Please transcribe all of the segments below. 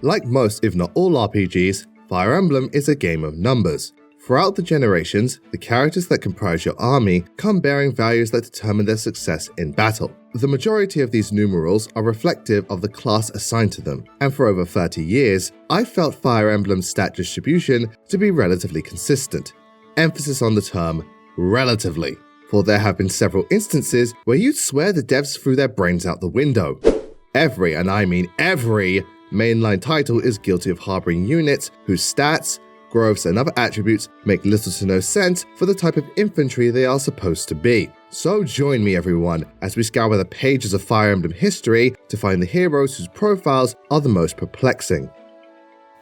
Like most, if not all RPGs, Fire Emblem is a game of numbers. Throughout the generations, the characters that comprise your army come bearing values that determine their success in battle. The majority of these numerals are reflective of the class assigned to them, and for over 30 years, I felt Fire Emblem's stat distribution to be relatively consistent. Emphasis on the term relatively, for there have been several instances where you'd swear the devs threw their brains out the window. Every, and I mean every, mainline title is guilty of harboring units whose stats, growths, and other attributes make little to no sense for the type of infantry they are supposed to be. So join me everyone as we scour the pages of Fire Emblem history to find the heroes whose profiles are the most perplexing.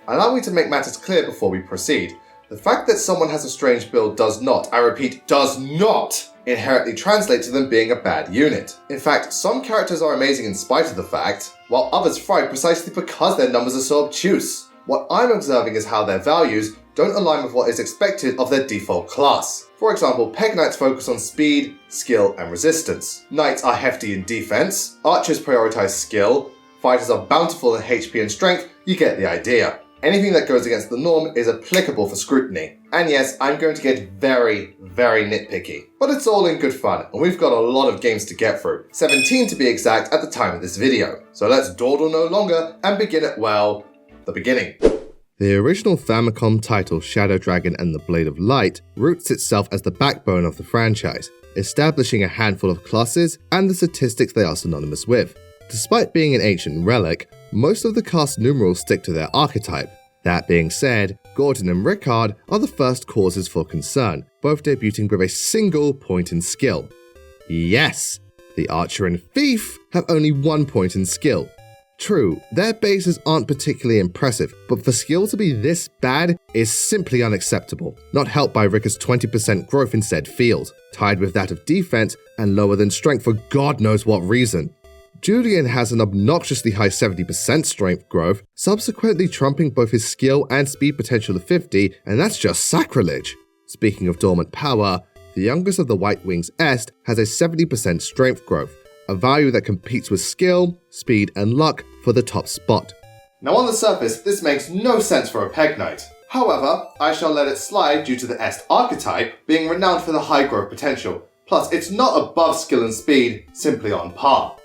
Allow me to make matters clear before we proceed. The fact that someone has a strange build does not, I repeat, does not inherently translate to them being a bad unit. In fact, some characters are amazing in spite of the fact, while others thrive precisely because their numbers are so obtuse. What I'm observing is how their values don't align with what is expected of their default class. For example, Peg Knights focus on speed, skill, and resistance. Knights are hefty in defense, archers prioritize skill, fighters are bountiful in HP and strength, you get the idea. Anything that goes against the norm is applicable for scrutiny. And yes, I'm going to get very, very nitpicky. But it's all in good fun, and we've got a lot of games to get through. 17 to be exact at the time of this video. So let's dawdle no longer and begin at, well, the beginning. The original Famicom title Shadow Dragon and the Blade of Light roots itself as the backbone of the franchise, establishing a handful of classes and the statistics they are synonymous with. Despite being an ancient relic, most of the cast numerals stick to their archetype. That being said, Gordon and Rickard are the first causes for concern, both debuting with a single point in skill. Yes, the Archer and Thief have only 1 point in skill. True, their bases aren't particularly impressive, but for skill to be this bad is simply unacceptable, not helped by Ricker's 20% growth in said field, tied with that of defense and lower than strength for God knows what reason. Julian has an obnoxiously high 70% strength growth, subsequently trumping both his skill and speed potential of 50, and that's just sacrilege. Speaking of dormant power, the youngest of the White Wings, Est, has a 70% strength growth, a value that competes with skill, speed, and luck for the top spot. Now on the surface, this makes no sense for a Peg Knight. However, I shall let it slide due to the Est archetype being renowned for the high growth potential. Plus, it's not above skill and speed, simply on par.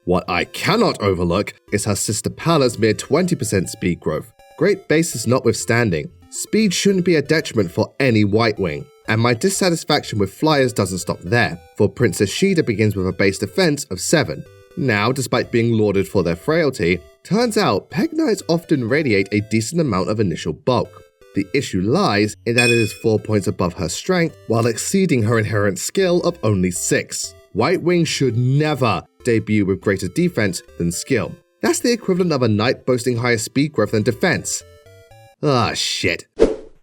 What I cannot overlook is her sister Pala's mere 20% speed growth. Great bases notwithstanding, speed shouldn't be a detriment for any White Wing. And my dissatisfaction with Flyers doesn't stop there, for Princess Shida begins with a base defense of 7. Now, despite being lauded for their frailty, turns out Peg Knights often radiate a decent amount of initial bulk. The issue lies in that it is 4 points above her strength, while exceeding her inherent skill of only 6. White Wing should never debut with greater defense than skill. That's the equivalent of a knight boasting higher speed growth than defense. Ah, shit.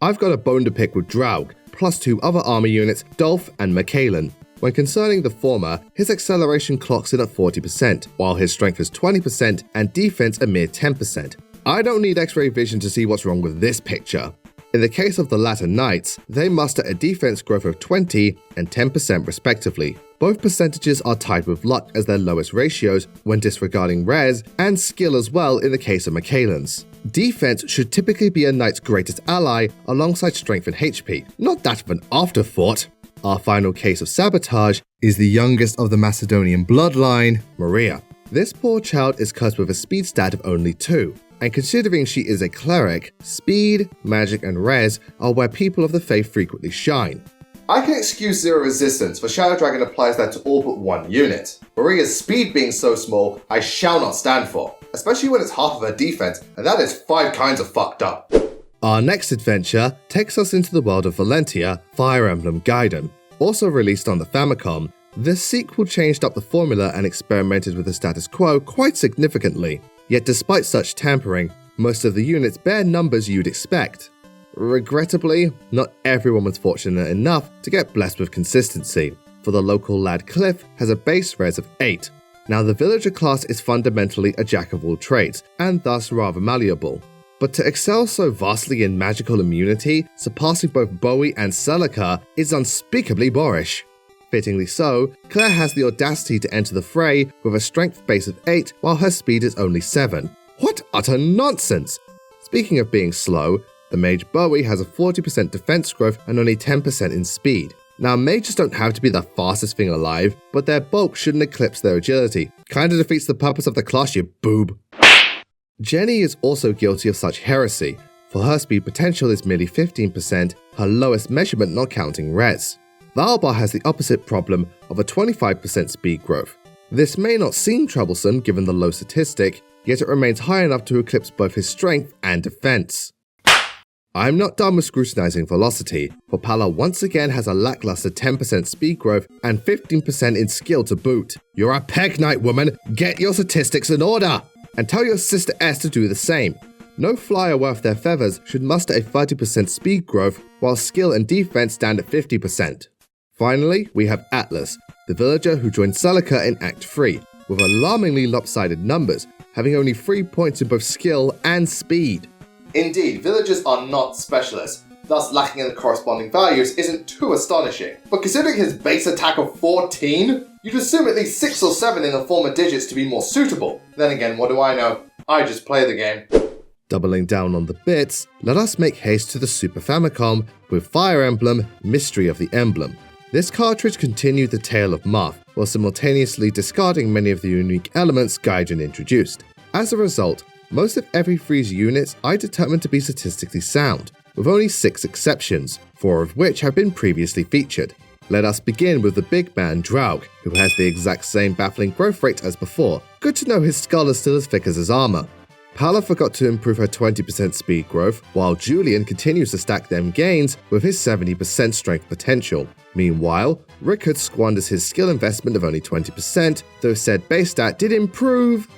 I've got a bone to pick with Draug, plus 2 other army units, Dolph and Michaelan. When concerning the former, his acceleration clocks in at 40%, while his strength is 20% and defense a mere 10%. I don't need X-ray vision to see what's wrong with this picture. In the case of the latter knights, they muster a defense growth of 20 and 10% respectively. Both percentages are tied with luck as their lowest ratios when disregarding res, and skill as well in the case of Michaelan's. Defense should typically be a knight's greatest ally alongside strength and HP, not that of an afterthought. Our final case of sabotage is the youngest of the Macedonian bloodline, Maria. This poor child is cursed with a speed stat of only 2. And considering she is a cleric, speed, magic, and res are where people of the faith frequently shine. I can excuse zero resistance, for Shadow Dragon applies that to all but 1 unit. Maria's speed being so small, I shall not stand for, especially when it's half of her defense, and that is 5 kinds of fucked up. Our next adventure takes us into the world of Valentia, Fire Emblem Gaiden. Also released on the Famicom, the sequel changed up the formula and experimented with the status quo quite significantly. Yet despite such tampering, most of the units bear numbers you'd expect. Regrettably, not everyone was fortunate enough to get blessed with consistency, for the local lad Cliff has a base res of 8. Now the villager class is fundamentally a jack of all trades, and thus rather malleable. But to excel so vastly in magical immunity, surpassing both Bowie and Celica, is unspeakably boorish. Fittingly so, Claire has the audacity to enter the fray with a strength base of 8 while her speed is only 7. What utter nonsense. Speaking of being slow, the mage Bowie has a 40% defense growth and only 10% in speed. Now, mages don't have to be the fastest thing alive, but their bulk shouldn't eclipse their agility. Kinda defeats the purpose of the class, you boob. Jenny is also guilty of such heresy, for her speed potential is merely 15%, her lowest measurement not counting res. Valbar has the opposite problem of a 25% speed growth. This may not seem troublesome given the low statistic, yet it remains high enough to eclipse both his strength and defense. I'm not done with scrutinizing velocity, for Pala once again has a lackluster 10% speed growth and 15% in skill to boot. You're a peg knight, woman! Get your statistics in order! And tell your sister S to do the same. No flyer worth their feathers should muster a 30% speed growth, while skill and defense stand at 50%. Finally, we have Atlas, the villager who joined Celica in Act 3, with alarmingly lopsided numbers, having only 3 points in both skill and speed. Indeed, villagers are not specialists, thus lacking in the corresponding values isn't too astonishing. But considering his base attack of 14, you'd assume at least 6 or 7 in the former digits to be more suitable. Then again, what do I know? I just play the game. Doubling down on the bits, let us make haste to the Super Famicom with Fire Emblem Mystery of the Emblem. This cartridge continued the tale of Marth, while simultaneously discarding many of the unique elements Gaijin introduced. As a result, most of every 3's units I determined to be statistically sound, with only 6 exceptions, 4 of which have been previously featured. Let us begin with the big man Draug, who has the exact same baffling growth rate as before. Good to know his skull is still as thick as his armor. Pala forgot to improve her 20% speed growth, while Julian continues to stack them gains with his 70% strength potential. Meanwhile, Rickard squanders his skill investment of only 20%, though said base stat did improve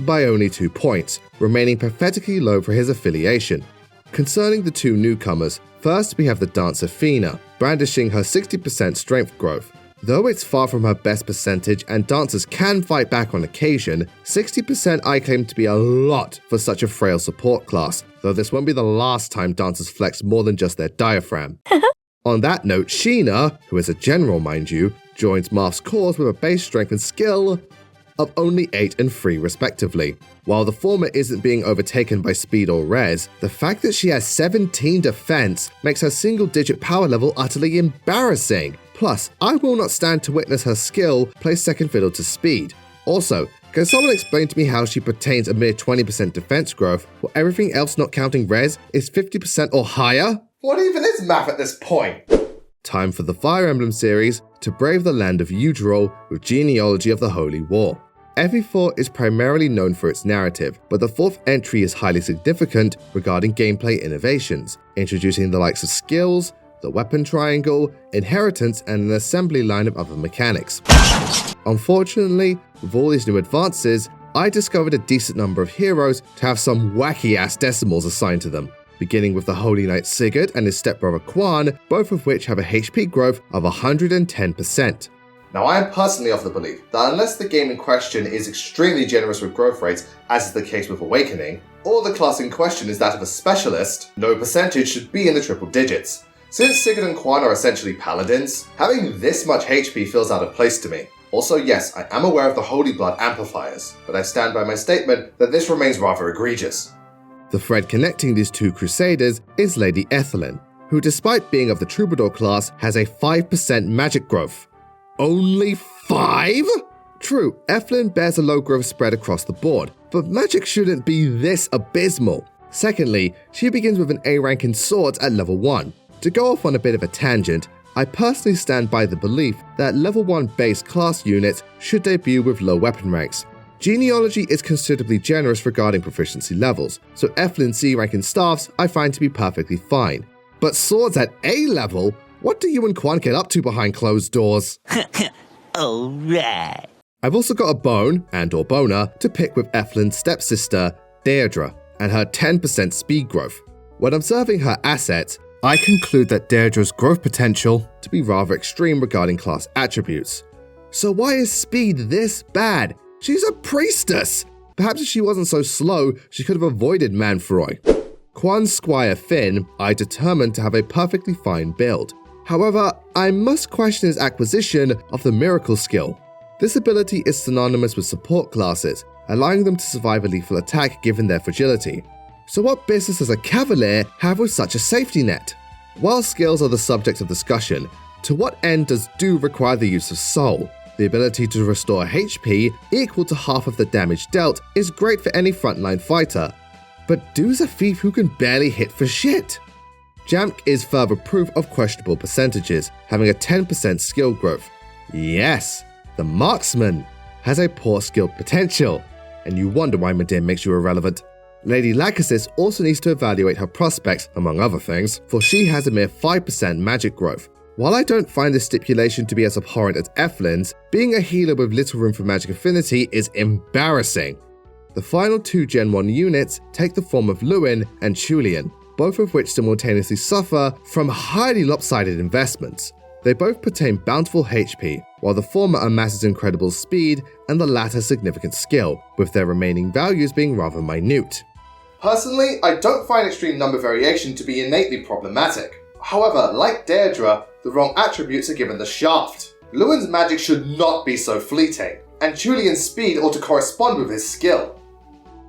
by only 2 points, remaining pathetically low for his affiliation. Concerning the 2 newcomers, first we have the dancer Fina, brandishing her 60% strength growth. Though it's far from her best percentage and dancers can fight back on occasion, 60% I claim to be a lot for such a frail support class, though this won't be the last time dancers flex more than just their diaphragm. On that note, Sheena, who is a general mind you, joins Marth's cause with a base strength and skill of only 8 and 3 respectively. While the former isn't being overtaken by speed or res, the fact that she has 17 defense makes her single-digit power level utterly embarrassing. Plus, I will not stand to witness her skill play second fiddle to speed. Also, can someone explain to me how she pertains a mere 20% defense growth, while everything else not counting res is 50% or higher? What even is math at this point? Time for the Fire Emblem series to brave the land of Udural with Genealogy of the Holy War. FE4 is primarily known for its narrative, but the 4th entry is highly significant regarding gameplay innovations, introducing the likes of skills, the weapon triangle, inheritance, and an assembly line of other mechanics. Unfortunately, with all these new advances, I discovered a decent number of heroes to have some wacky-ass decimals assigned to them, beginning with the Holy Knight Sigurd and his stepbrother Quan, both of which have a HP growth of 110%. Now, I am personally of the belief that unless the game in question is extremely generous with growth rates, as is the case with Awakening, or the class in question is that of a specialist, no percentage should be in the triple digits. Since Sigurd and Quan are essentially paladins, having this much HP feels out of place to me. Also, yes, I am aware of the Holy Blood amplifiers, but I stand by my statement that this remains rather egregious. The thread connecting these 2 crusaders is Lady Ethelyn, who despite being of the Troubadour class has a 5% magic growth. Only 5? True, Ethelyn bears a low growth spread across the board, but magic shouldn't be this abysmal. Secondly, she begins with an A rank in swords at level 1. To go off on a bit of a tangent, I personally stand by the belief that level 1 base class units should debut with low weapon ranks. Genealogy is considerably generous regarding proficiency levels, so Ethelyn's C rank in staffs I find to be perfectly fine. But swords at A level? What do you and Quan get up to behind closed doors? Alright. I've also got a bone, and/or boner, to pick with Ethelyn's stepsister, Deirdre, and her 10% speed growth. When observing her assets, I conclude that Deirdre's growth potential to be rather extreme regarding class attributes. So why is speed this bad? She's a priestess! Perhaps if she wasn't so slow, she could have avoided Manfroy. Quan's squire Finn, I determined to have a perfectly fine build. However, I must question his acquisition of the miracle skill. This ability is synonymous with support classes, allowing them to survive a lethal attack given their fragility. So what business does a cavalier have with such a safety net? While skills are the subject of discussion, to what end does Do require the use of Soul? The ability to restore HP equal to half of the damage dealt is great for any frontline fighter, but Do's a thief who can barely hit for shit. Jamk is further proof of questionable percentages, having a 10% skill growth. Yes, the marksman has a poor skill potential, and you wonder why Medin makes you irrelevant. Lady Lachesis also needs to evaluate her prospects, among other things, for she has a mere 5% magic growth. While I don't find this stipulation to be as abhorrent as Eflin's, being a healer with little room for magic affinity is embarrassing. The final two Gen 1 units take the form of Lewin and Julian, both of which simultaneously suffer from highly lopsided investments. They both pertain bountiful HP, while the former amasses incredible speed and the latter significant skill, with their remaining values being rather minute. Personally, I don't find extreme number variation to be innately problematic. However, like Deirdre, the wrong attributes are given the shaft. Lewin's magic should not be so fleeting, and Julian's speed ought to correspond with his skill.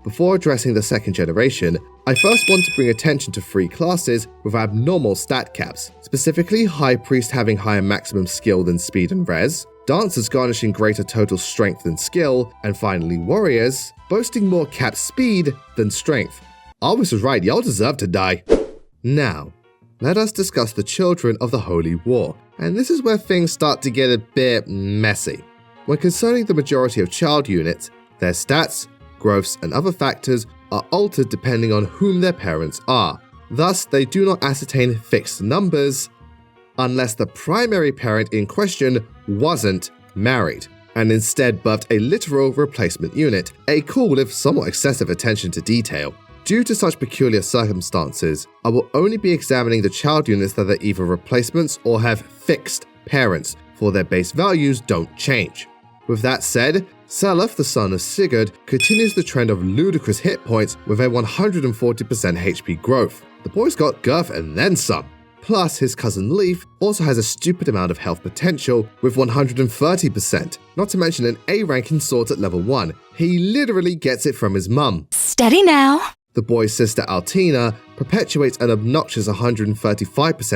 Before addressing the second generation, I first want to bring attention to 3 classes with abnormal stat caps, specifically High Priest having higher maximum skill than speed and res, Dancers garnishing greater total strength than skill, and finally Warriors boasting more capped speed than strength. Always was right, y'all deserve to die. Now, let us discuss the children of the Holy War, and this is where things start to get a bit messy. When concerning the majority of child units, their stats, growths, and other factors are altered depending on whom their parents are. Thus, they do not ascertain fixed numbers unless the primary parent in question wasn't married, and instead birthed a literal replacement unit, a cool if somewhat excessive attention to detail. Due to such peculiar circumstances, I will only be examining the child units that are either replacements or have fixed parents, for their base values don't change. With that said, Selef, the son of Sigurd, continues the trend of ludicrous hit points with a 140% HP growth. The boy's got girth and then some. Plus, his cousin Leif also has a stupid amount of health potential with 130%, not to mention an A rank in swords at level 1. He literally gets it from his mum. Steady now. The boy's sister Altina perpetuates an obnoxious 135%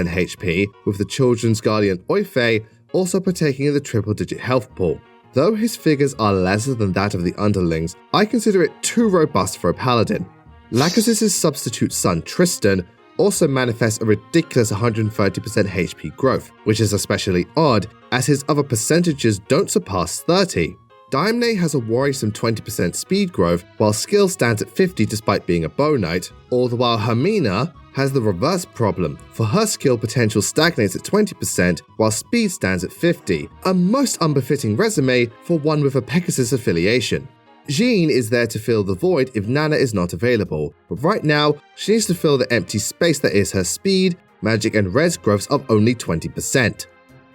HP, with the children's guardian Oife also partaking in the triple-digit health pool. Though his figures are lesser than that of the underlings, I consider it too robust for a paladin. Lachesis' substitute son Tristan also manifests a ridiculous 130% HP growth, which is especially odd as his other percentages don't surpass 30. Daimne has a worrisome 20% speed growth, while skill stands at 50 despite being a bow knight, all the while Hermina has the reverse problem, for her skill potential stagnates at 20% while speed stands at 50, a most unbefitting resume for one with a Pegasus affiliation. Jean is there to fill the void if Nana is not available, but right now she needs to fill the empty space that is her speed, magic and res growths of only 20%.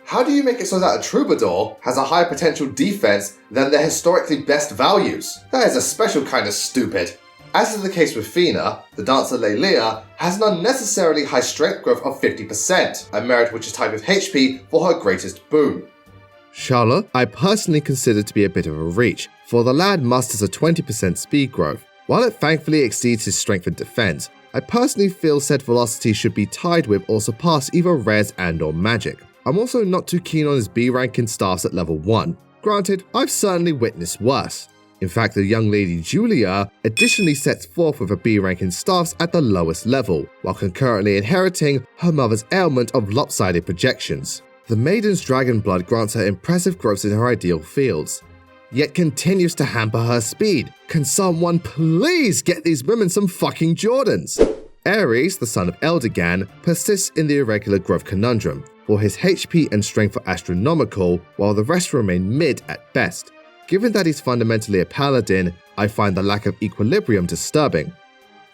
How do you make it so that a troubadour has a higher potential defense than their historically best values? That is a special kind of stupid. As is the case with Fina, the dancer Lelia has an unnecessarily high strength growth of 50%, a merit which is tied with HP for her greatest boon. Charlotte, I personally consider to be a bit of a reach, for the lad musters a 20% speed growth. While it thankfully exceeds his strength and defense, I personally feel said velocity should be tied with or surpass either res and or magic. I'm also not too keen on his B rank in staffs at level 1. Granted, I've certainly witnessed worse. In fact, the young lady Julia additionally sets forth with a B rank in staffs at the lowest level, while concurrently inheriting her mother's ailment of lopsided projections. The maiden's dragon blood grants her impressive growths in her ideal fields, yet continues to hamper her speed. Can someone please get these women some fucking Jordans? Ares, the son of Eldergan, persists in the irregular growth conundrum, for his HP and strength are astronomical, while the rest remain mid at best. Given that he's fundamentally a paladin, I find the lack of equilibrium disturbing.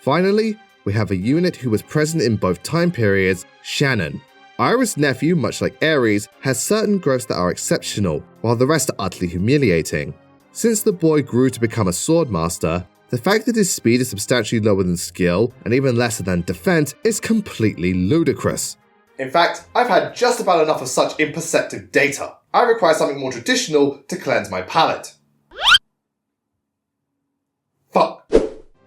Finally, we have a unit who was present in both time periods, Shannon. Iris' nephew, much like Ares, has certain growths that are exceptional, while the rest are utterly humiliating. Since the boy grew to become a swordmaster, the fact that his speed is substantially lower than skill, and even lesser than defense, is completely ludicrous. In fact, I've had just about enough of such imperceptive data. I require something more traditional to cleanse my palate.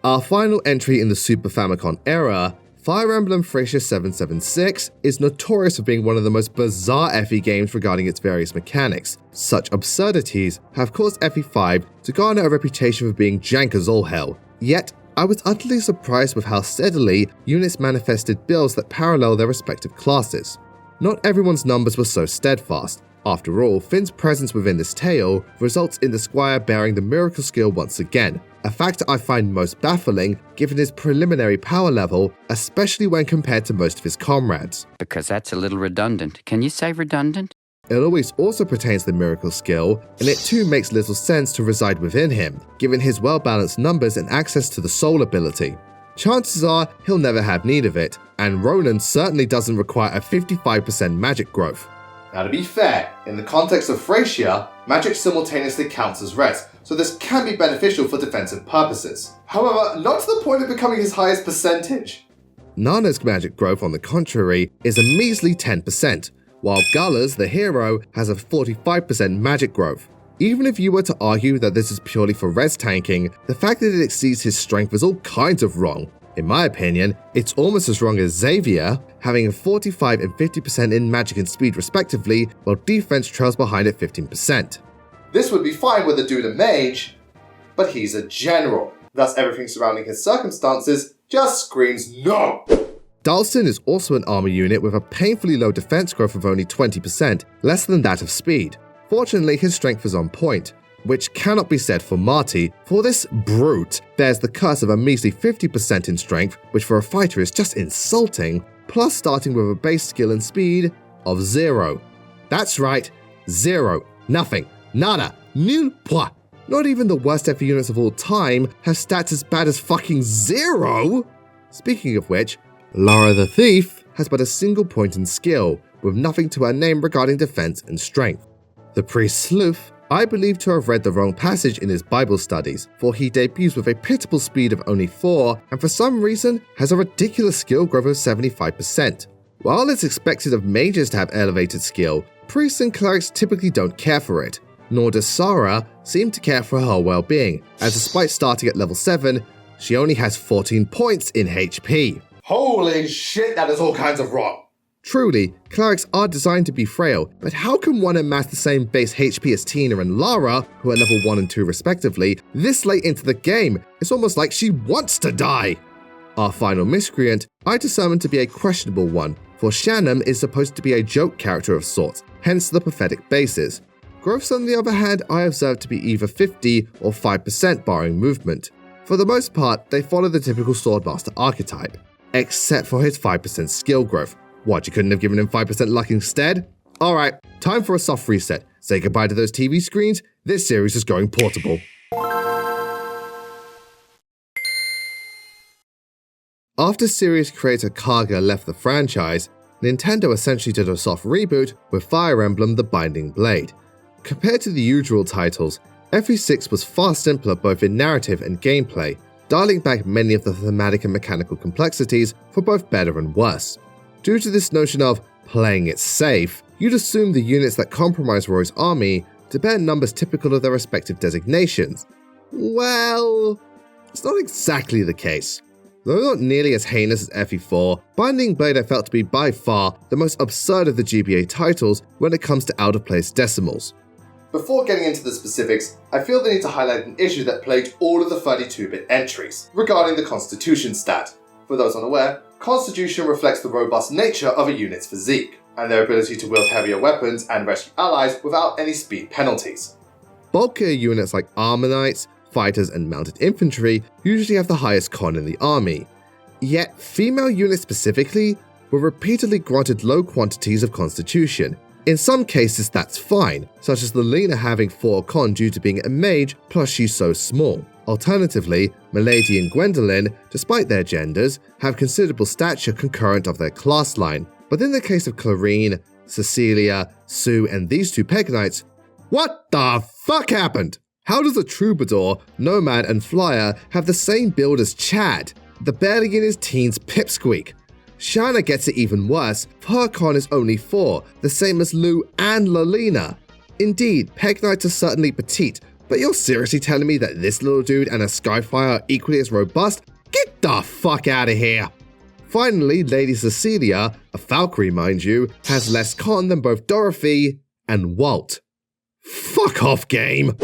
Our final entry in the Super Famicom era, Fire Emblem Frasier 776 is notorious for being one of the most bizarre FE games regarding its various mechanics. Such absurdities have caused FE5 to garner a reputation for being jank as all hell. Yet, I was utterly surprised with how steadily units manifested builds that parallel their respective classes. Not everyone's numbers were so steadfast. After all, Finn's presence within this tale results in the Squire bearing the miracle skill once again, a factor I find most baffling given his preliminary power level, especially when compared to most of his comrades. Because that's a little redundant. Can you say redundant? It always also pertains to the miracle skill, and it too makes little sense to reside within him, given his well-balanced numbers and access to the soul ability. Chances are he'll never have need of it, and Ronan certainly doesn't require a 55% magic growth. Now to be fair, in the context of Frasier, magic simultaneously counts as res, so this can be beneficial for defensive purposes. However, not to the point of becoming his highest percentage. Nana's magic growth, on the contrary, is a measly 10%, while Gulla's, the hero, has a 45% magic growth. Even if you were to argue that this is purely for res tanking, the fact that it exceeds his strength is all kinds of wrong. In my opinion, it's almost as wrong as Xavier, having a 45 and 50% in magic and speed respectively, while defense trails behind at 15%. This would be fine with a dude a mage, but he's a general. Thus everything surrounding his circumstances just screams no! Dalston is also an armor unit with a painfully low defense growth of only 20%, less than that of speed. Fortunately, his strength is on point, which cannot be said for Marty, for this brute bears the curse of a measly 50% in strength, which for a fighter is just insulting, plus starting with a base skill and speed of 0. That's right, 0. Nothing. Nada. Nul point. Not even the worst FE units of all time have stats as bad as fucking 0! Speaking of which, Lara the Thief has but a single point in skill, with nothing to her name regarding defense and strength. The Priest Sleuth I believe to have read the wrong passage in his Bible studies, for he debuts with a pitiful speed of only 4 and for some reason has a ridiculous skill growth of 75%. While it's expected of mages to have elevated skill, priests and clerics typically don't care for it, nor does Sarah seem to care for her well-being, as despite starting at level 7, she only has 14 points in HP. Holy shit, that is all kinds of wrong! Truly, clerics are designed to be frail, but how can one amass the same base HP as Tina and Lara, who are level 1 and 2 respectively, this late into the game? It's almost like she wants to die! Our final miscreant I determined to be a questionable one, for Shannon is supposed to be a joke character of sorts, hence the pathetic bases. Growths on the other hand I observed to be either 50 or 5% barring movement. For the most part, they follow the typical Swordmaster archetype, except for his 5% skill growth. What, you couldn't have given him 5% luck instead? Alright, time for a soft reset. Say goodbye to those TV screens, this series is going portable. After series creator Kaga left the franchise, Nintendo essentially did a soft reboot with Fire Emblem The Binding Blade. Compared to the usual titles, FE6 was far simpler both in narrative and gameplay, dialing back many of the thematic and mechanical complexities for both better and worse. Due to this notion of playing it safe, you'd assume the units that compromise Roy's army to bear numbers typical of their respective designations. Well, it's not exactly the case. Though not nearly as heinous as FE4, Binding Blade I felt to be by far the most absurd of the GBA titles when it comes to out-of-place decimals. Before getting into the specifics, I feel the need to highlight an issue that plagued all of the 32-bit entries regarding the Constitution stat. For those unaware, Constitution reflects the robust nature of a unit's physique, and their ability to wield heavier weapons and rescue allies without any speed penalties. Bulkier units like Armor Knights, Fighters, and Mounted Infantry usually have the highest con in the army. Yet, female units specifically were repeatedly granted low quantities of Constitution. In some cases that's fine, such as the Lena having 4 con due to being a mage plus she's so small. Alternatively, Milady and Gwendolyn, despite their genders, have considerable stature concurrent of their class line. But in the case of Clarine, Cecilia, Sue, and these 2 Peg Knights, what the fuck happened? How does a Troubadour, Nomad, and Flyer have the same build as Chad, the barely in his teens pipsqueak? Shanna gets it even worse, her con is only 4, the same as Lou and Lalina. Indeed, Peg Knights are certainly petite, But you're seriously telling me that this little dude and a Skyfire are equally as robust? Get the fuck out of here! Finally, Lady Cecilia, a Valkyrie mind you, has less con than both Dorothy and Walt. Fuck off, game!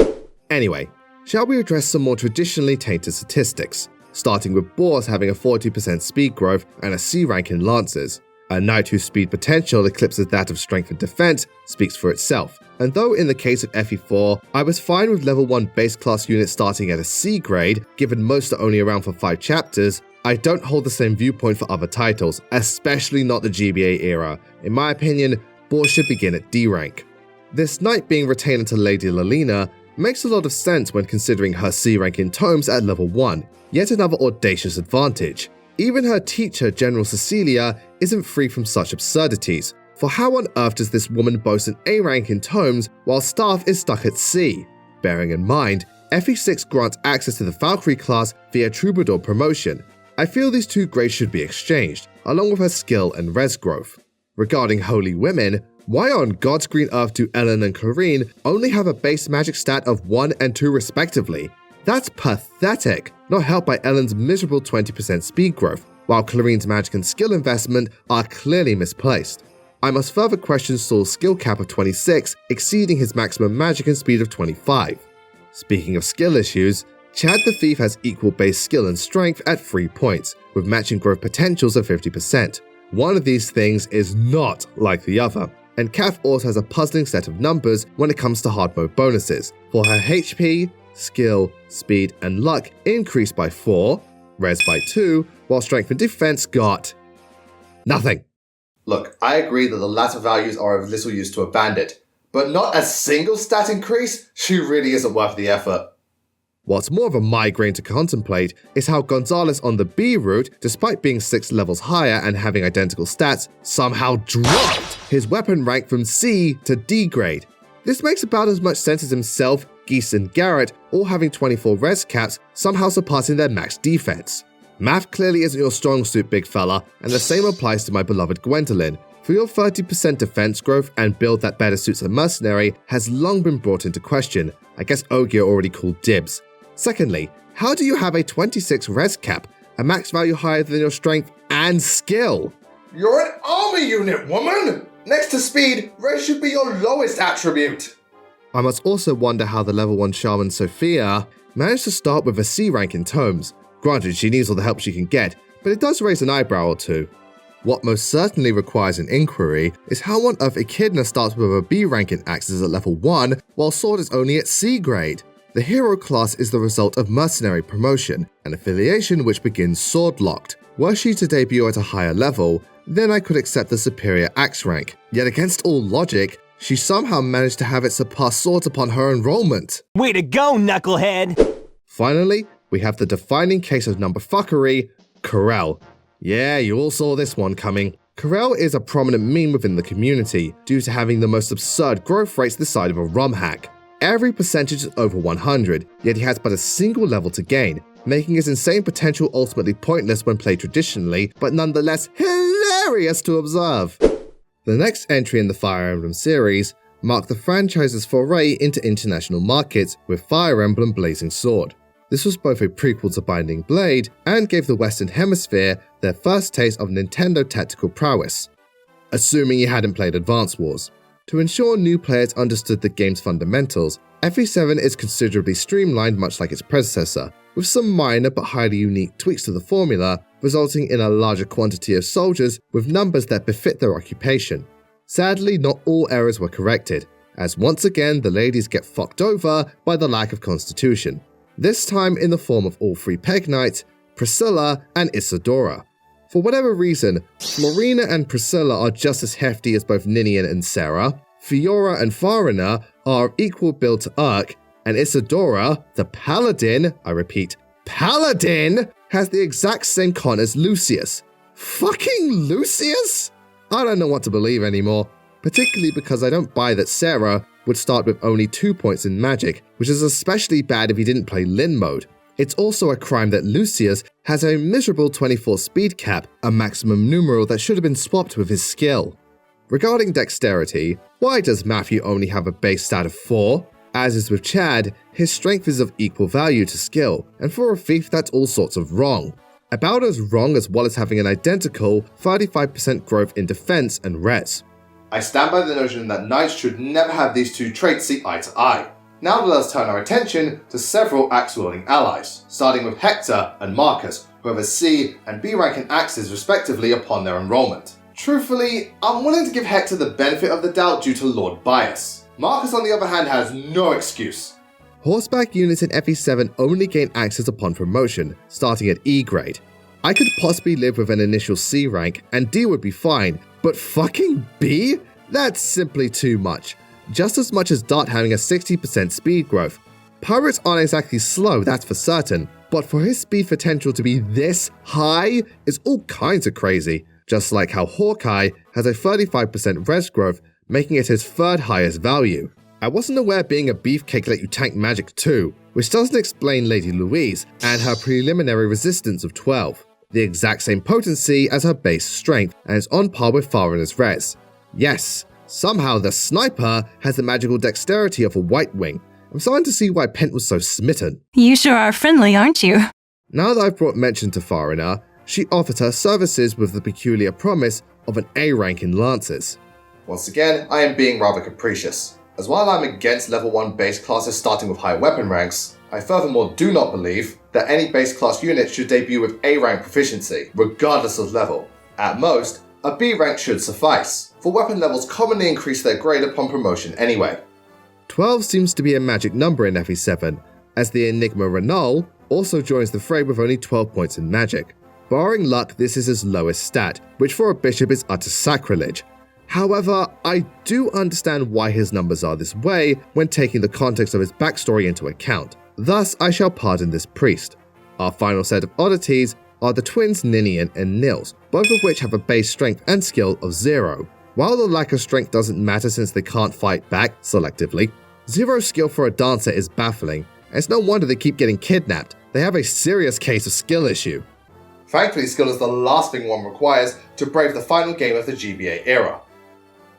Anyway, shall we address some more traditionally tainted statistics, starting with Boars having a 40% speed growth and a C rank in Lancers. A knight whose speed potential eclipses that of strength and defense speaks for itself, and though in the case of FE4, I was fine with level 1 base class units starting at a C grade, given most are only around for 5 chapters, I don't hold the same viewpoint for other titles, especially not the GBA era. In my opinion, Boars should begin at D rank. This knight being retained to Lady Lalina makes a lot of sense when considering her C rank in tomes at level 1, yet another audacious advantage. Even her teacher, General Cecilia, isn't free from such absurdities, for how on earth does this woman boast an A rank in tomes while staff is stuck at C? Bearing in mind, FE6 grants access to the Valkyrie class via Troubadour promotion. I feel these two grades should be exchanged, along with her skill and res growth. Regarding Holy Women, why on God's green earth do Ellen and Corrine only have a base magic stat of 1 and 2 respectively? That's pathetic, not helped by Ellen's miserable 20% speed growth, while Clarine's magic and skill investment are clearly misplaced. I must further question Saul's skill cap of 26 exceeding his maximum magic and speed of 25. Speaking of skill issues, Chad the Thief has equal base skill and strength at 3 points, with matching growth potentials of 50%. One of these things is not like the other, and Kath also has a puzzling set of numbers when it comes to hard mode bonuses, for her HP, skill, speed, and luck increased by 4, res by 2, while strength and defense got nothing. Look, I agree that the latter values are of little use to a bandit, but not a single stat increase? She really isn't worth the effort. What's more of a migraine to contemplate is how Gonzalez on the B route, despite being 6 levels higher and having identical stats, somehow dropped his weapon rank from C to D grade. This makes about as much sense as himself, Geese and Garrett all having 24 res caps, somehow surpassing their max defense. Math clearly isn't your strong suit, big fella, and the same applies to my beloved Gwendolyn. For your 30% defense growth and build that better suits a mercenary has long been brought into question. I guess Ogier already called dibs. Secondly, how do you have a 26 res cap, a max value higher than your strength and skill? You're an army unit, woman! Next to speed, res should be your lowest attribute. I must also wonder how the level 1 shaman Sophia managed to start with a C rank in tomes. Granted, she needs all the help she can get, but it does raise an eyebrow or two. What most certainly requires an inquiry is how on earth Echidna starts with a B rank in axes at level 1, while Sword is only at C grade. The hero class is the result of mercenary promotion, an affiliation which begins sword-locked. Were she to debut at a higher level, then I could accept the superior axe rank. Yet against all logic, she somehow managed to have it surpass swords upon her enrollment. Way to go, knucklehead! Finally, we have the defining case of number fuckery, Corel. Yeah, you all saw this one coming. Corel is a prominent meme within the community due to having the most absurd growth rates this side of a ROM hack. Every percentage is over 100, yet he has but a single level to gain, making his insane potential ultimately pointless when played traditionally, but nonetheless hilarious to observe. The next entry in the Fire Emblem series marked the franchise's foray into international markets with Fire Emblem Blazing Sword. This was both a prequel to Binding Blade and gave the Western Hemisphere their first taste of Nintendo tactical prowess, assuming you hadn't played Advance Wars. To ensure new players understood the game's fundamentals, FE7 is considerably streamlined much like its predecessor, with some minor but highly unique tweaks to the formula, resulting in a larger quantity of soldiers with numbers that befit their occupation. Sadly, not all errors were corrected, as once again the ladies get fucked over by the lack of constitution. This time in the form of all 3 Peg Knights, Priscilla and Isadora. For whatever reason, Florina and Priscilla are just as hefty as both Ninian and Sarah, Fiora and Farina are of equal build to Urk, and Isadora, the Paladin, I repeat, Paladin, has the exact same con as Lucius. Fucking Lucius? I don't know what to believe anymore, particularly because I don't buy that Sarah would start with only 2 points in magic, which is especially bad if he didn't play Lin mode. It's also a crime that Lucius has a miserable 24 speed cap, a maximum numeral that should have been swapped with his skill. Regarding dexterity, why does Matthew only have a base stat of 4? As is with Chad, his strength is of equal value to skill, and for a thief that's all sorts of wrong. About as wrong as well as having an identical 35% growth in defense and res. I stand by the notion that knights should never have these two traits see eye to eye. Now let's turn our attention to several axe-wielding allies, starting with Hector and Marcus, who have a C and B rank in axes respectively upon their enrollment. Truthfully, I'm willing to give Hector the benefit of the doubt due to Lord bias. Marcus on the other hand has no excuse. Horseback units in FE7 only gain axes upon promotion, starting at E grade. I could possibly live with an initial C rank and D would be fine, but fucking B? That's simply too much. Just as much as Dart having a 60% speed growth. Pirates aren't exactly slow, that's for certain, but for his speed potential to be this high is all kinds of crazy, just like how Hawkeye has a 35% res growth, making it his third highest value. I wasn't aware being a beefcake let you tank magic too, which doesn't explain Lady Louise and her preliminary resistance of 12, the exact same potency as her base strength and is on par with Farina's res. Yes, somehow the sniper has the magical dexterity of a White Wing. I'm starting to see why Pent was so smitten. You sure are friendly, aren't you? Now that I've brought mention to Farina, she offered her services with the peculiar promise of an A rank in Lances. Once again, I am being rather capricious. As while I'm against level 1 base classes starting with high weapon ranks, I furthermore do not believe that any base class unit should debut with A rank proficiency, regardless of level. At most, a B rank should suffice, for weapon levels commonly increase their grade upon promotion anyway. 12 seems to be a magic number in FE7, as the Enigma Renal also joins the fray with only 12 points in magic. Barring luck, this is his lowest stat, which for a bishop is utter sacrilege. However, I do understand why his numbers are this way when taking the context of his backstory into account. Thus, I shall pardon this priest. Our final set of oddities are the twins Ninian and Nils, both of which have a base strength and skill of 0. While the lack of strength doesn't matter since they can't fight back selectively, 0 skill for a dancer is baffling, and it's no wonder they keep getting kidnapped. They have a serious case of skill issue. Thankfully, skill is the last thing one requires to brave the final game of the GBA era.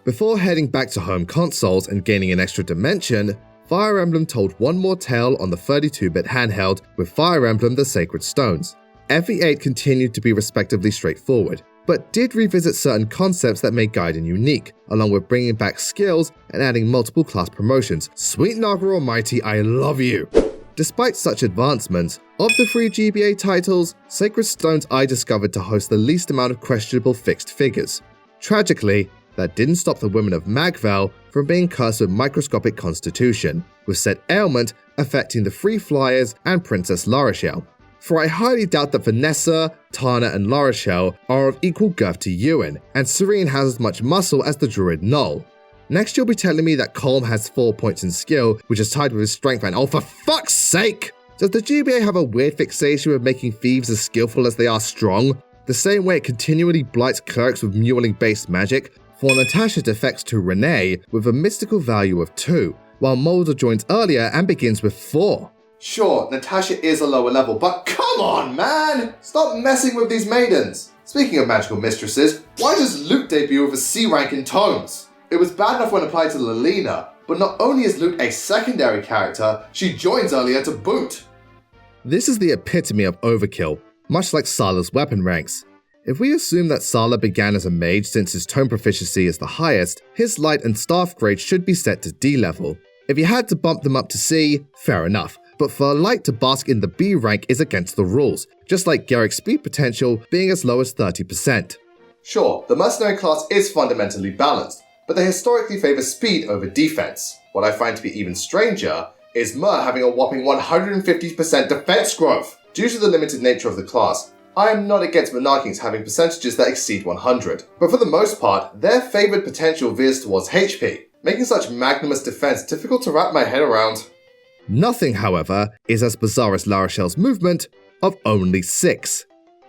Before heading back to home consoles and gaining an extra dimension, Fire Emblem told one more tale on the 32-bit handheld with Fire Emblem The Sacred Stones. FE8 continued to be respectively straightforward, but did revisit certain concepts that made Gaiden unique, along with bringing back skills and adding multiple class promotions. Sweet Naga Almighty, I love you! Despite such advancements, of the 3 GBA titles, Sacred Stones I discovered to host the least amount of questionable fixed figures. Tragically, that didn't stop the women of Magval from being cursed with microscopic constitution, with said ailment affecting the Free Flyers and Princess La Rochelle. For I highly doubt that Vanessa, Tana and La Rochelle are of equal girth to Ewan, and Serene has as much muscle as the druid Null. Next you'll be telling me that Colm has 4 points in skill, which is tied with his strength, and oh for fuck's sake! Does the GBA have a weird fixation with making thieves as skillful as they are strong? The same way it continually blights clerics with muling-based magic, for Natasha defects to Renee with a mystical value of 2, while Mulder joins earlier and begins with 4. Sure, Natasha is a lower level, but come on, man! Stop messing with these maidens! Speaking of magical mistresses, why does Luke debut with a C rank in Tomes? It was bad enough when applied to Lilina, but not only is Luke a secondary character, she joins earlier to boot. This is the epitome of overkill, much like Sala's weapon ranks. If we assume that Sala began as a mage since his tome proficiency is the highest, his light and staff grade should be set to D level. If you had to bump them up to C, fair enough, but for a light to bask in the B rank is against the rules, just like Garrick's speed potential being as low as 30%. Sure, the mercenary class is fundamentally balanced, but they historically favour speed over defense. What I find to be even stranger is Mer having a whopping 150% defense growth. Due to the limited nature of the class, I am not against Monarchings having percentages that exceed 100, but for the most part, their favoured potential veers towards HP, making such magnanimous defense difficult to wrap my head around. Nothing, however, is as bizarre as La Rochelle's movement of only 6.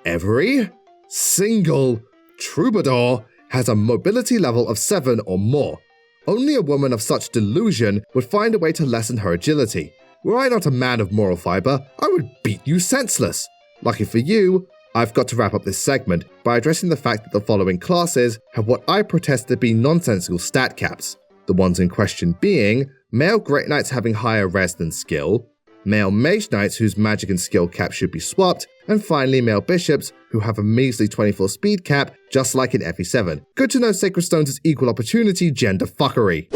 Every single troubadour has a mobility level of 7 or more. Only a woman of such delusion would find a way to lessen her agility. Were I not a man of moral fibre, I would beat you senseless. Lucky for you, I've got to wrap up this segment by addressing the fact that the following classes have what I protest to be nonsensical stat caps. The ones in question being male Great Knights having higher res than skill, male Mage Knights whose magic and skill cap should be swapped, and finally male Bishops who have a measly 24 speed cap just like in FE7. Good to know Sacred Stones is equal opportunity gender fuckery.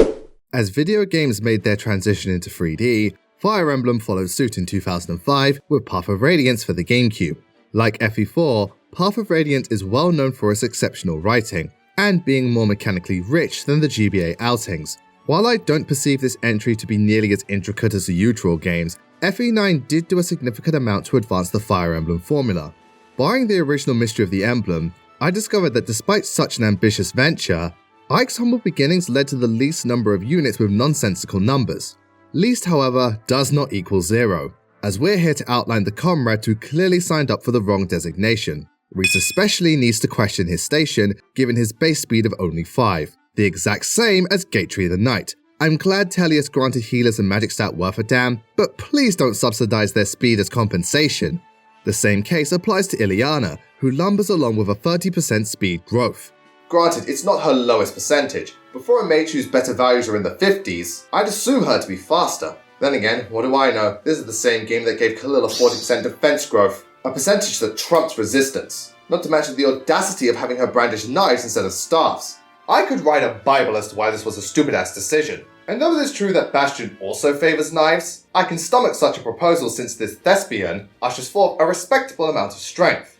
As video games made their transition into 3D, Fire Emblem followed suit in 2005 with Path of Radiance for the GameCube. Like FE4, Path of Radiance is well known for its exceptional writing, and being more mechanically rich than the GBA outings. While I don't perceive this entry to be nearly as intricate as the usual games, FE9 did do a significant amount to advance the Fire Emblem formula. Barring the original mystery of the emblem, I discovered that despite such an ambitious venture, Ike's humble beginnings led to the least number of units with nonsensical numbers. Least, however, does not equal 0, as we're here to outline the comrade who clearly signed up for the wrong designation. Reese especially needs to question his station given his base speed of only 5, the exact same as Gatry the Knight. I'm glad Tellius granted healers a magic stat worth a damn, but please don't subsidize their speed as compensation. The same case applies to Ileana, who lumbers along with a 30% speed growth. Granted, it's not her lowest percentage, but for a mage whose better values are in the 50s, I'd assume her to be faster. Then again, what do I know? This is the same game that gave Khalil a 40% defense growth, a percentage that trumps resistance. Not to mention the audacity of having her brandish knives instead of staffs. I could write a Bible as to why this was a stupid-ass decision. And though it is true that Bastion also favours knives, I can stomach such a proposal since this thespian ushers forth a respectable amount of strength.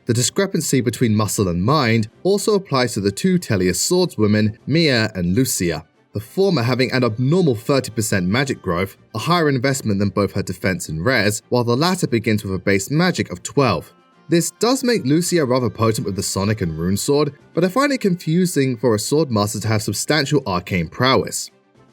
The discrepancy between muscle and mind also applies to the two Tellius swordswomen, Mia and Lucia. The former having an abnormal 30% magic growth, a higher investment than both her defense and res, while the latter begins with a base magic of 12. This does make Lucia rather potent with the Sonic and Rune Sword, but I find it confusing for a Swordmaster to have substantial arcane prowess.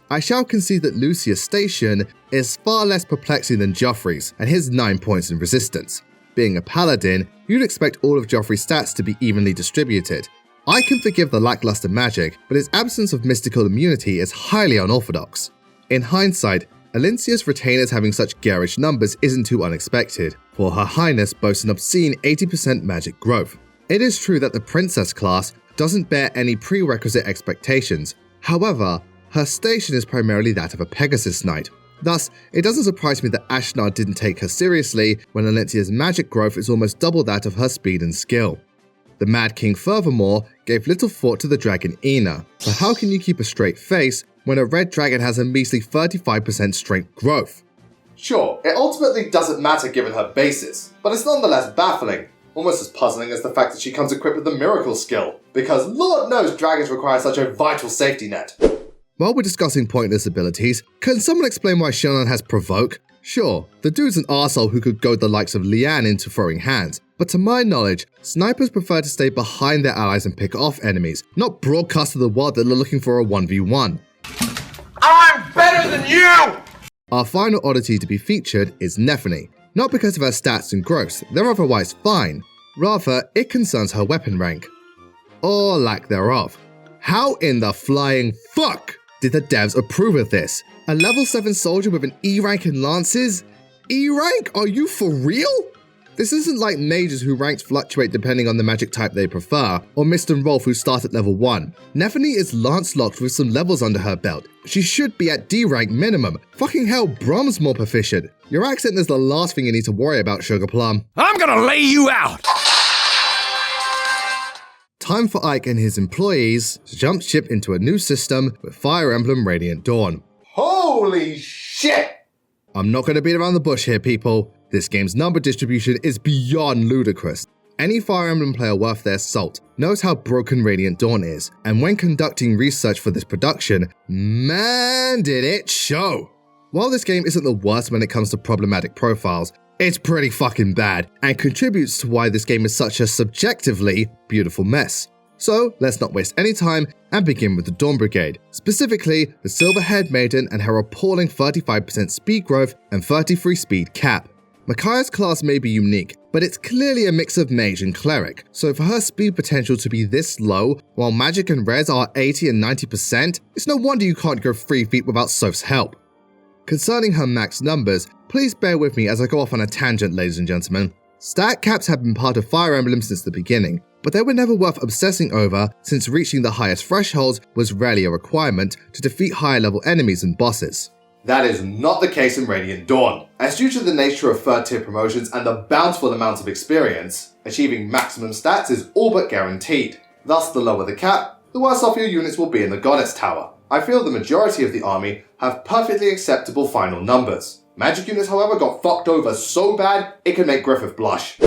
I shall concede that Lucia's station is far less perplexing than Joffrey's and his 9 points in resistance. Being a paladin, you'd expect all of Joffrey's stats to be evenly distributed. I can forgive the lackluster magic, but his absence of mystical immunity is highly unorthodox. In hindsight, Alincia's retainers having such garish numbers isn't too unexpected, for Her Highness boasts an obscene 80% magic growth. It is true that the Princess class doesn't bear any prerequisite expectations, however, her station is primarily that of a Pegasus Knight. Thus, it doesn't surprise me that Ashnar didn't take her seriously when Alincia's magic growth is almost double that of her speed and skill. The Mad King furthermore gave little thought to the dragon Ina, so how can you keep a straight face when a red dragon has a measly 35% strength growth? Sure, it ultimately doesn't matter given her basis, but it's nonetheless baffling. Almost as puzzling as the fact that she comes equipped with the miracle skill, because Lord knows dragons require such a vital safety net. While we're discussing pointless abilities, can someone explain why Shonan has Provoke? Sure, the dude's an arsehole who could goad the likes of Lian into throwing hands, but to my knowledge, snipers prefer to stay behind their allies and pick off enemies, not broadcast to the world that they're looking for a 1v1. I'm better than you! Our final oddity to be featured is Nephany, not because of her stats and growth, they're otherwise fine. Rather, it concerns her weapon rank. Or lack thereof. How in the flying fuck did the devs approve of this? A level 7 soldier with an E rank in lances? E rank? Are you for real? This isn't like mages whose ranks fluctuate depending on the magic type they prefer, or Mist and Rolf who start at level 1. Nephany is lance locked with some levels under her belt. She should be at D rank minimum. Fucking hell, Brom's more proficient. Your accent is the last thing you need to worry about, Sugar Plum. I'm gonna lay you out! Time for Ike and his employees to jump ship into a new system with Fire Emblem Radiant Dawn. Holy shit! I'm not going to beat around the bush here, people. This game's number distribution is beyond ludicrous. Any Fire Emblem player worth their salt knows how broken Radiant Dawn is, and when conducting research for this production, man did it show! While this game isn't the worst when it comes to problematic profiles, it's pretty fucking bad, and contributes to why this game is such a subjectively beautiful mess. So let's not waste any time and begin with the Dawn Brigade, specifically the Silver-Haired Maiden and her appalling 35% speed growth and 33 speed cap. Micaiah's class may be unique, but it's clearly a mix of mage and cleric, so for her speed potential to be this low, while magic and res are 80 and 90%, it's no wonder you can't go 3 feet without Soph's help. Concerning her max numbers, please bear with me as I go off on a tangent, ladies and gentlemen. Stat caps have been part of Fire Emblem since the beginning, but they were never worth obsessing over since reaching the highest thresholds was rarely a requirement to defeat higher level enemies and bosses. That is not the case in Radiant Dawn, as due to the nature of third tier promotions and the bountiful amounts of experience, achieving maximum stats is all but guaranteed. Thus, the lower the cap, the worse off your units will be in the Goddess Tower. I feel the majority of the army have perfectly acceptable final numbers. Magic units, however, got fucked over so bad it could make Griffith blush.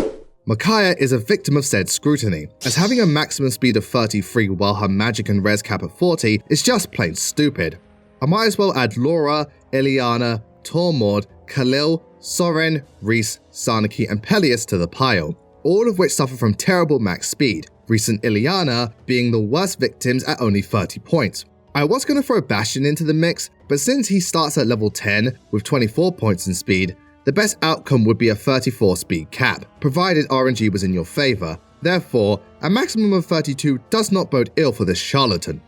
Micaiah is a victim of said scrutiny, as having a maximum speed of 33 while her magic and res cap at 40 is just plain stupid. I might as well add Laura, Ileana, Tormod, Khalil, Soren, Reese, Sarnaki and Peleus to the pile, all of which suffer from terrible max speed, Reese and Ileana being the worst victims at only 30 points. I was going to throw Bastion into the mix, but since he starts at level 10 with 24 points in speed, the best outcome would be a 34 speed cap, provided RNG was in your favour. Therefore, a maximum of 32 does not bode ill for this charlatan.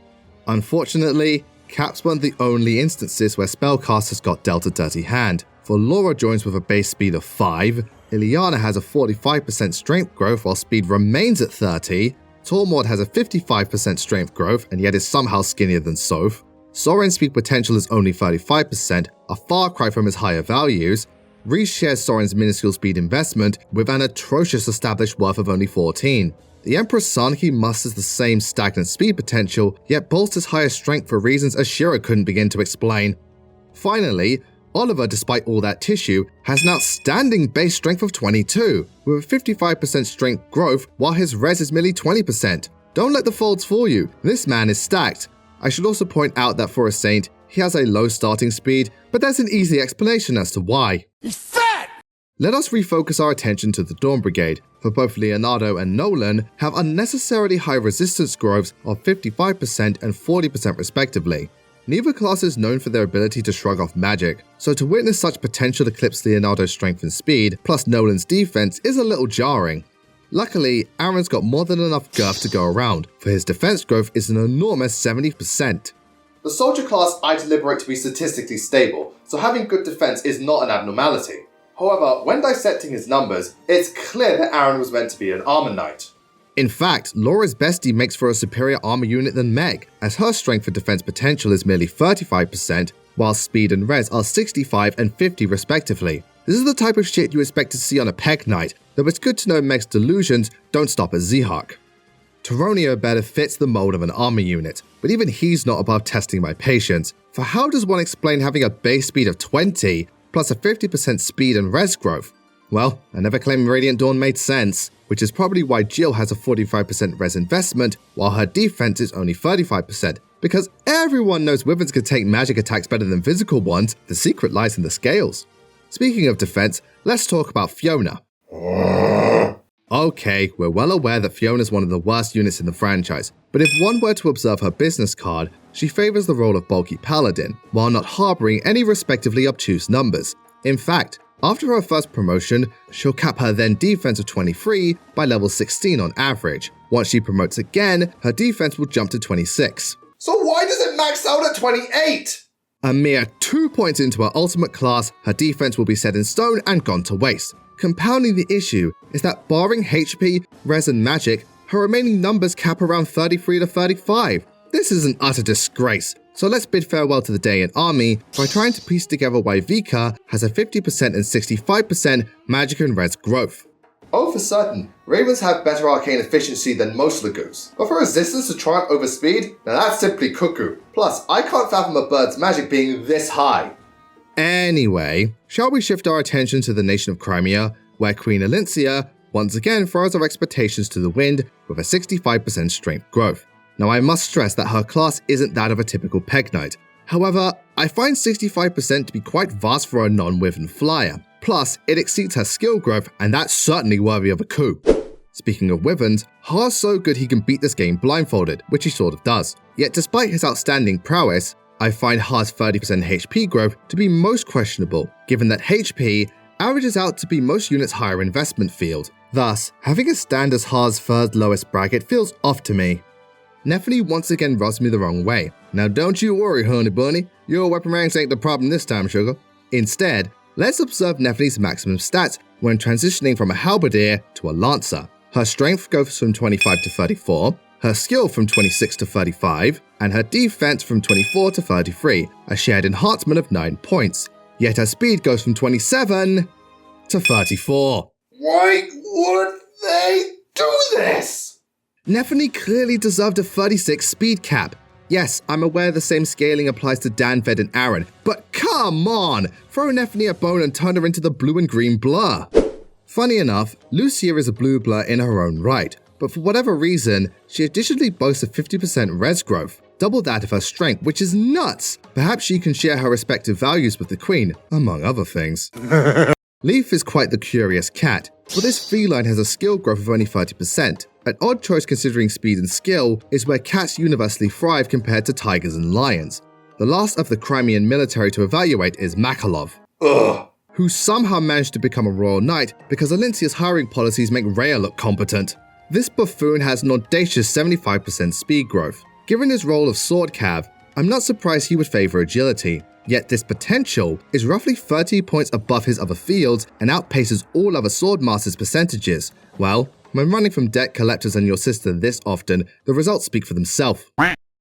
Unfortunately, caps weren't the only instances where spellcasters got dealt a dirty hand, for Laura joins with a base speed of 5, Ileana has a 45% strength growth while speed remains at 30, Tormod has a 55% strength growth and yet is somehow skinnier than Soph, Soren's speed potential is only 35%, a far cry from his higher values, Reese shares Soren's minuscule speed investment with an atrocious established worth of only 14. The Empress Sarnaki musters the same stagnant speed potential, yet bolsters higher strength for reasons Ashira couldn't begin to explain. Finally, Oliver, despite all that tissue, has an outstanding base strength of 22, with a 55% strength growth while his res is merely 20%. Don't let the folds fool you, this man is stacked. I should also point out that for a Saint, he has a low starting speed, but there's an easy explanation as to why. He's fat! Let us refocus our attention to the Dawn Brigade, for both Leonardo and Nolan have unnecessarily high resistance growths of 55% and 40% respectively. Neither class is known for their ability to shrug off magic, so to witness such potential eclipse Leonardo's strength and speed, plus Nolan's defense is a little jarring. Luckily, Aaron's got more than enough girth to go around, for his defense growth is an enormous 70%. The soldier class I deliberate to be statistically stable, so having good defense is not an abnormality. However, when dissecting his numbers, it's clear that Aaron was meant to be an armor knight. In fact, Laura's bestie makes for a superior armor unit than Meg, as her strength and defense potential is merely 35%, while speed and res are 65 and 50 respectively. This is the type of shit you expect to see on a Peg Knight, though it's good to know Meg's delusions don't stop at Zihawk. Taronio better fits the mold of an armor unit, but even he's not above testing my patience, for how does one explain having a base speed of 20 plus a 50% speed and res growth? Well, I never claimed Radiant Dawn made sense, which is probably why Jill has a 45% res investment while her defense is only 35%, because everyone knows Wyverns can take magic attacks better than physical ones, the secret lies in the scales. Speaking of defense, let's talk about Fiona. Okay, we're well aware that Fiona is one of the worst units in the franchise, but if one were to observe her business card, she favors the role of bulky paladin, while not harboring any respectively obtuse numbers. In fact, after her first promotion, she'll cap her then defense of 23 by level 16 on average. Once she promotes again, her defense will jump to 26. So why does it max out at 28? A mere 2 points into her ultimate class, her defense will be set in stone and gone to waste. Compounding the issue is that barring HP, res and magic, her remaining numbers cap around 33 to 35. This is an utter disgrace, so let's bid farewell to the day in army by trying to piece together why Vika has a 50% and 65% magic and res growth. Oh, for certain, Ravens have better arcane efficiency than most Lagoons, but for resistance to triumph over speed, now that's simply cuckoo. Plus, I can't fathom a bird's magic being this high. Anyway, shall we shift our attention to the nation of Crimea, where Queen Alincia once again throws our expectations to the wind with a 65% strength growth. Now I must stress that her class isn't that of a typical Peg Knight. However, I find 65% to be quite vast for a non-Wyvern flyer. Plus, it exceeds her skill growth and that's certainly worthy of a coup. Speaking of Wyverns, Ha's so good he can beat this game blindfolded, which he sort of does. Yet despite his outstanding prowess, I find Ha's 30% HP growth to be most questionable, given that HP averages out to be most units' higher investment field. Thus, having a stand as Ha's third lowest bracket feels off to me. Nephany once again rubs me the wrong way. Now don't you worry, honey bunny, your weapon ranks ain't the problem this time, sugar. Instead, let's observe Nephany's maximum stats when transitioning from a halberdier to a lancer. Her strength goes from 25 to 34, her skill from 26 to 35, and her defense from 24 to 33, a shared enhancement of 9 points. Yet her speed goes from 27 to 34. Why would they do this? Nephany clearly deserved a 36 speed cap. Yes, I'm aware the same scaling applies to Dan, Ved, and Aaron, but come on! Throw Nephany a bone and turn her into the blue and green blur. Funny enough, Lucia is a blue blur in her own right, but for whatever reason, she additionally boasts a 50% res growth, double that of her strength, which is nuts! Perhaps she can share her respective values with the Queen, among other things. Leaf is quite the curious cat, but this feline has a skill growth of only 30%. An odd choice considering speed and skill is where cats universally thrive compared to tigers and lions. The last of the Crimean military to evaluate is Makalov, who somehow managed to become a royal knight because Alincia's hiring policies make Rhea look competent. This buffoon has an audacious 75% speed growth. Given his role of sword cav, I'm not surprised he would favor agility, yet this potential is roughly 30 points above his other fields and outpaces all other swordmasters' percentages. Well, when running from debt collectors and your sister this often, the results speak for themselves.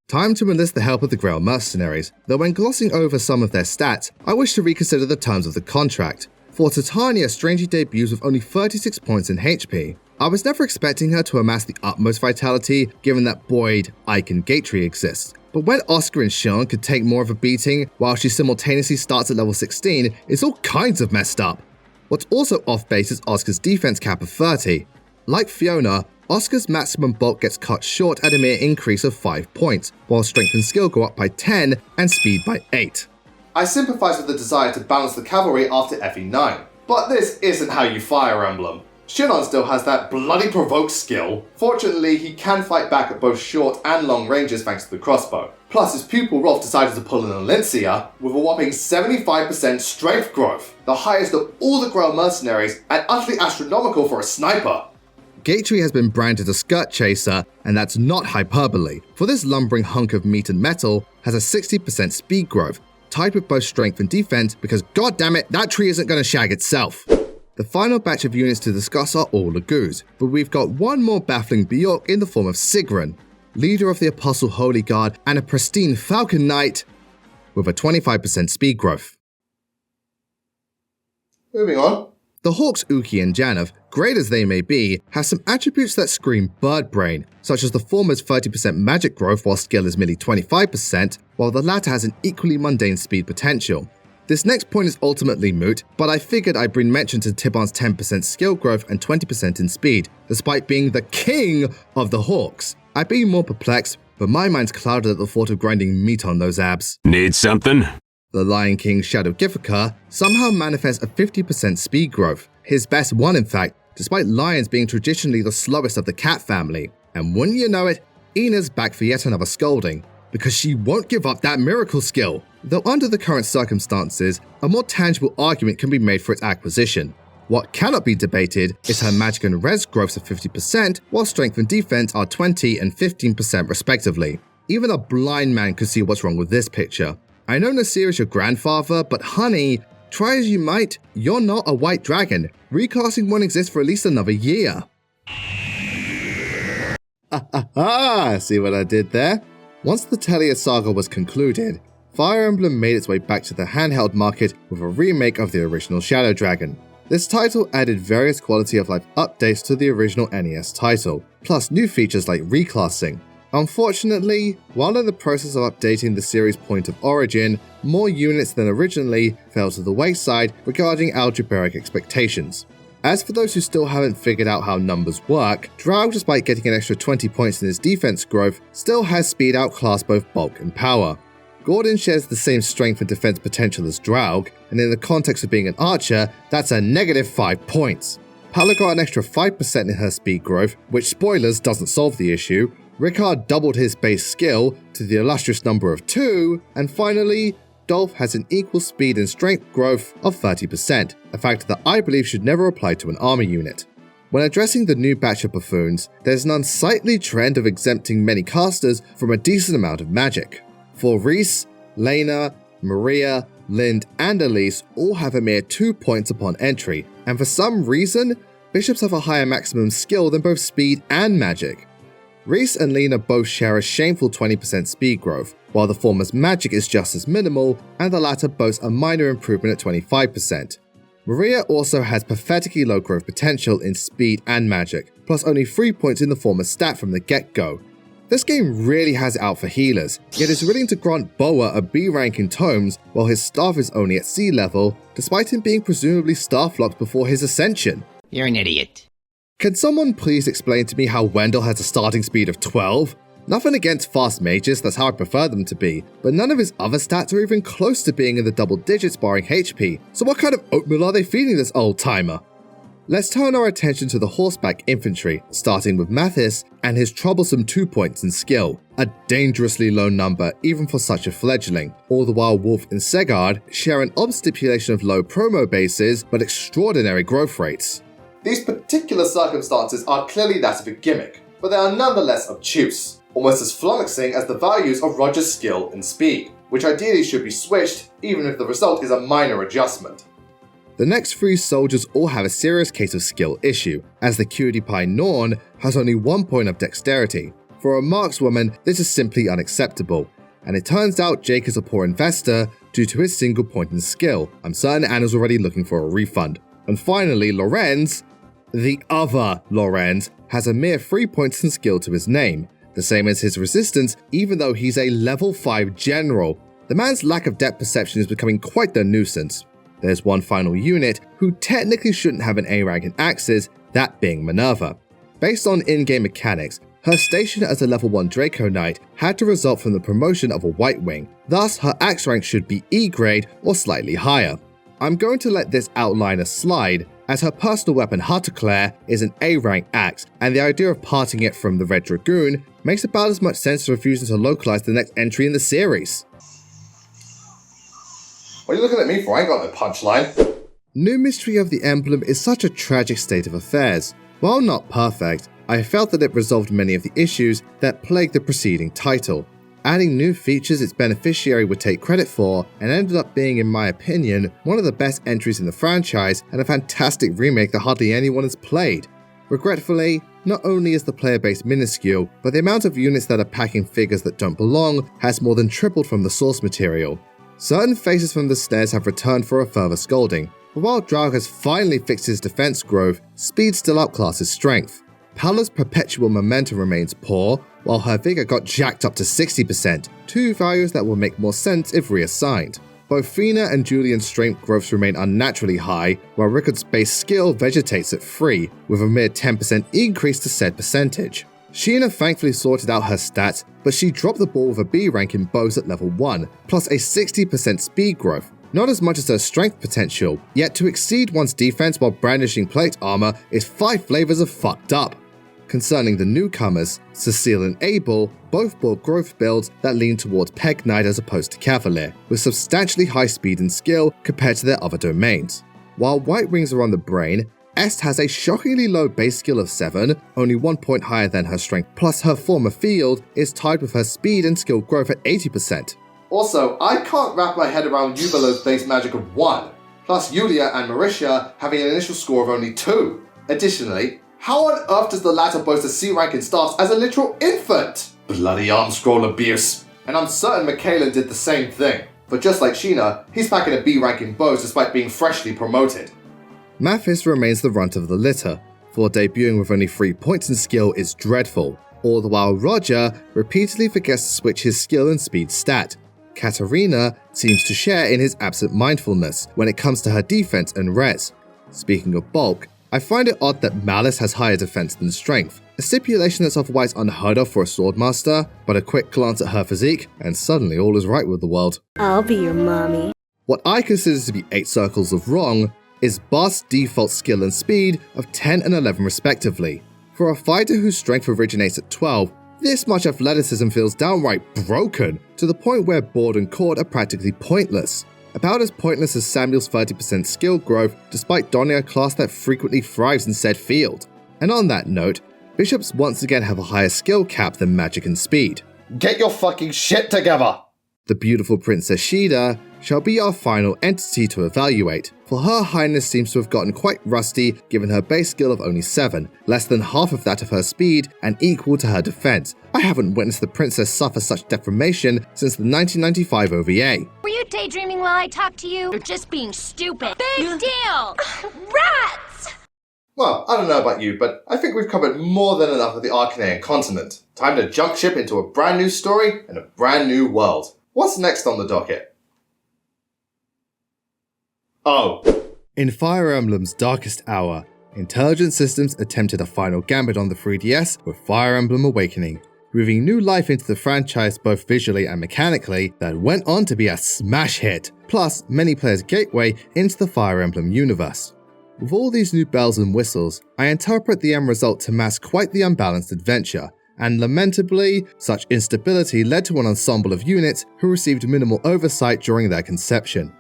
Time to enlist the help of the Grail mercenaries, though when glossing over some of their stats, I wish to reconsider the terms of the contract. For Titania strangely debuts with only 36 points in HP. I was never expecting her to amass the utmost vitality, given that Boyd, Ike, and Gatry exist. But when Oscar and Sean could take more of a beating while she simultaneously starts at level 16, it's all kinds of messed up. What's also off base is Oscar's defense cap of 30. Like Fiona, Oscar's maximum bulk gets cut short at a mere increase of 5 points, while strength and skill go up by 10 and speed by 8. I sympathise with the desire to balance the cavalry after FE9, but this isn't how you Fire Emblem. Shinon still has that bloody provoke skill. Fortunately, he can fight back at both short and long ranges thanks to the crossbow. Plus, his pupil Rolf decided to pull in Alincia with a whopping 75% strength growth, the highest of all the Grail mercenaries and utterly astronomical for a sniper. Gatry has been branded a skirt chaser, and that's not hyperbole, for this lumbering hunk of meat and metal has a 60% speed growth, tied with both strength and defense because goddammit, that tree isn't going to shag itself. The final batch of units to discuss are all Lagoos, but we've got one more baffling Bjork in the form of Sigrun, leader of the Apostle Holy Guard and a pristine Falcon Knight with a 25% speed growth. Moving on. The Hawks Uki and Janov, great as they may be, have some attributes that scream bird brain, such as the former's 30% magic growth while skill is merely 25%, while the latter has an equally mundane speed potential. This next point is ultimately moot, but I figured I'd bring mention to Tibon's 10% skill growth and 20% in speed, despite being the king of the Hawks. I'd be more perplexed, but my mind's clouded at the thought of grinding meat on those abs. Need something? The Lion King Shadow Githaka somehow manifests a 50% speed growth, his best one in fact, despite lions being traditionally the slowest of the cat family. And wouldn't you know it, Ina's back for yet another scolding, because she won't give up that miracle skill. Though under the current circumstances, a more tangible argument can be made for its acquisition. What cannot be debated is her magic and res growths of 50%, while strength and defense are 20 and 15% respectively. Even a blind man could see what's wrong with this picture. I know Nasir is your grandfather, but honey, try as you might, you're not a white dragon. Recasting won't exist for at least another year. See what I did there? Once the Telia saga was concluded, Fire Emblem made its way back to the handheld market with a remake of the original Shadow Dragon. This title added various quality of life updates to the original NES title, plus new features like reclassing. Unfortunately, while in the process of updating the series' point of origin, more units than originally fell to the wayside regarding algebraic expectations. As for those who still haven't figured out how numbers work, Draug, despite getting an extra 20 points in his defense growth, still has speed outclassed both bulk and power. Gordon shares the same strength and defense potential as Draug, and in the context of being an archer, that's a negative 5 points. Pala got an extra 5% in her speed growth, which spoilers doesn't solve the issue. Ricard doubled his base skill to the illustrious number of 2, and finally, Dolph has an equal speed and strength growth of 30%, a factor that I believe should never apply to an armor unit. When addressing the new batch of buffoons, there's an unsightly trend of exempting many casters from a decent amount of magic. For Reese, Lena, Maria, Lind, and Elise all have a mere 2 points upon entry, and for some reason, Bishops have a higher maximum skill than both speed and magic. Reese and Lena both share a shameful 20% speed growth, while the former's magic is just as minimal, and the latter boasts a minor improvement at 25%. Maria also has pathetically low growth potential in speed and magic, plus only 3 points in the former's stat from the get-go. This game really has it out for healers, yet is willing to grant Boa a B rank in tomes while his staff is only at C level, despite him being presumably staff locked before his ascension. You're an idiot. Can someone please explain to me how Wendell has a starting speed of 12? Nothing against fast mages, that's how I prefer them to be, but none of his other stats are even close to being in the double digits barring HP, so what kind of oatmeal are they feeding this old timer? Let's turn our attention to the horseback infantry, starting with Mathis and his troublesome 2 points in skill, a dangerously low number even for such a fledgling, all the while Wolf and Segard share an odd stipulation of low promo bases but extraordinary growth rates. These particular circumstances are clearly that of a gimmick, but they are nonetheless obtuse, almost as flummoxing as the values of Roger's skill and speed, which ideally should be switched even if the result is a minor adjustment. The next 3 soldiers all have a serious case of skill issue, as the cutie pie Norn has only 1 point of dexterity. For a markswoman, this is simply unacceptable, and it turns out Jake is a poor investor due to his single point in skill. I'm certain Anna's already looking for a refund. And finally, Lorenz, the other Lorenz, has a mere 3 points in skill to his name, the same as his resistance even though he's a level 5 general. The man's lack of depth perception is becoming quite the nuisance. There's one final unit who technically shouldn't have an A rank in axes, that being Minerva. Based on in-game mechanics, her station as a level 1 Draco Knight had to result from the promotion of a White Wing, thus her axe rank should be E grade or slightly higher. I'm going to let this outliner slide, as her personal weapon Harteclair is an A rank axe, and the idea of parting it from the Red Dragoon makes about as much sense as refusing to localize the next entry in the series. What are you looking at me for? I ain't got no punchline. New Mystery of the Emblem is such a tragic state of affairs. While not perfect, I felt that it resolved many of the issues that plagued the preceding title, adding new features its beneficiary would take credit for, and ended up being, in my opinion, one of the best entries in the franchise and a fantastic remake that hardly anyone has played. Regretfully, not only is the player base minuscule, but the amount of units that are packing figures that don't belong has more than tripled from the source material. Certain faces from the stairs have returned for a further scolding, but while Draug has finally fixed his defense growth, speed still outclasses strength. Paula's perpetual momentum remains poor, while her vigor got jacked up to 60%, 2 values that will make more sense if reassigned. Both Fina and Julian's strength growths remain unnaturally high, while Rickard's base skill vegetates at 3, with a mere 10% increase to said percentage. Sheena thankfully sorted out her stats, but she dropped the ball with a B rank in bows at level 1, plus a 60% speed growth. Not as much as her strength potential, yet to exceed one's defense while brandishing plate armor is 5 flavors of fucked up. Concerning the newcomers, Cecile and Abel both bought growth builds that lean towards Peg Knight as opposed to Cavalier, with substantially high speed and skill compared to their other domains. While White Wings are on the brain, Est has a shockingly low base skill of 7, only 1 point higher than her strength, plus her former field is tied with her speed and skill growth at 80%. Also, I can't wrap my head around Jubilo's base magic of 1, plus Yulia and Mauricia having an initial score of only 2. Additionally, how on earth does the latter boast a C rank in staffs as a literal infant? Bloody arm scroll abuse. And I'm certain Michaelan did the same thing, but just like Sheena, he's packing a B rank in bows despite being freshly promoted. Mathis remains the runt of the litter, for debuting with only 3 points in skill is dreadful, all the while Roger repeatedly forgets to switch his skill and speed stat. Katarina seems to share in his absent mindfulness when it comes to her defense and res. Speaking of bulk, I find it odd that Malice has higher defense than strength, a stipulation that's otherwise unheard of for a swordmaster, but a quick glance at her physique, and suddenly all is right with the world. I'll be your mommy. What I consider to be 8 circles of wrong is Bast's default skill and speed of 10 and 11 respectively. For a fighter whose strength originates at 12, this much athleticism feels downright broken, to the point where board and cord are practically pointless. About as pointless as Samuel's 30% skill growth, despite donning a class that frequently thrives in said field. And on that note, bishops once again have a higher skill cap than magic and speed. Get your fucking shit together! The beautiful Princess Shida shall be our final entity to evaluate, for Her Highness seems to have gotten quite rusty given her base skill of only 7, less than half of that of her speed, and equal to her defense. I haven't witnessed the princess suffer such deformation since the 1995 OVA. Were you daydreaming while I talked to you? Or just being stupid? Big deal! Rats! Well, I don't know about you, but I think we've covered more than enough of the Archanean continent. Time to jump ship into a brand new story and a brand new world. What's next on the docket? Oh. In Fire Emblem's darkest hour, Intelligent Systems attempted a final gambit on the 3DS with Fire Emblem Awakening, breathing new life into the franchise both visually and mechanically that went on to be a smash hit, plus many players' gateway into the Fire Emblem universe. With all these new bells and whistles, I interpret the end result to mask quite the unbalanced adventure, and lamentably, such instability led to an ensemble of units who received minimal oversight during their conception.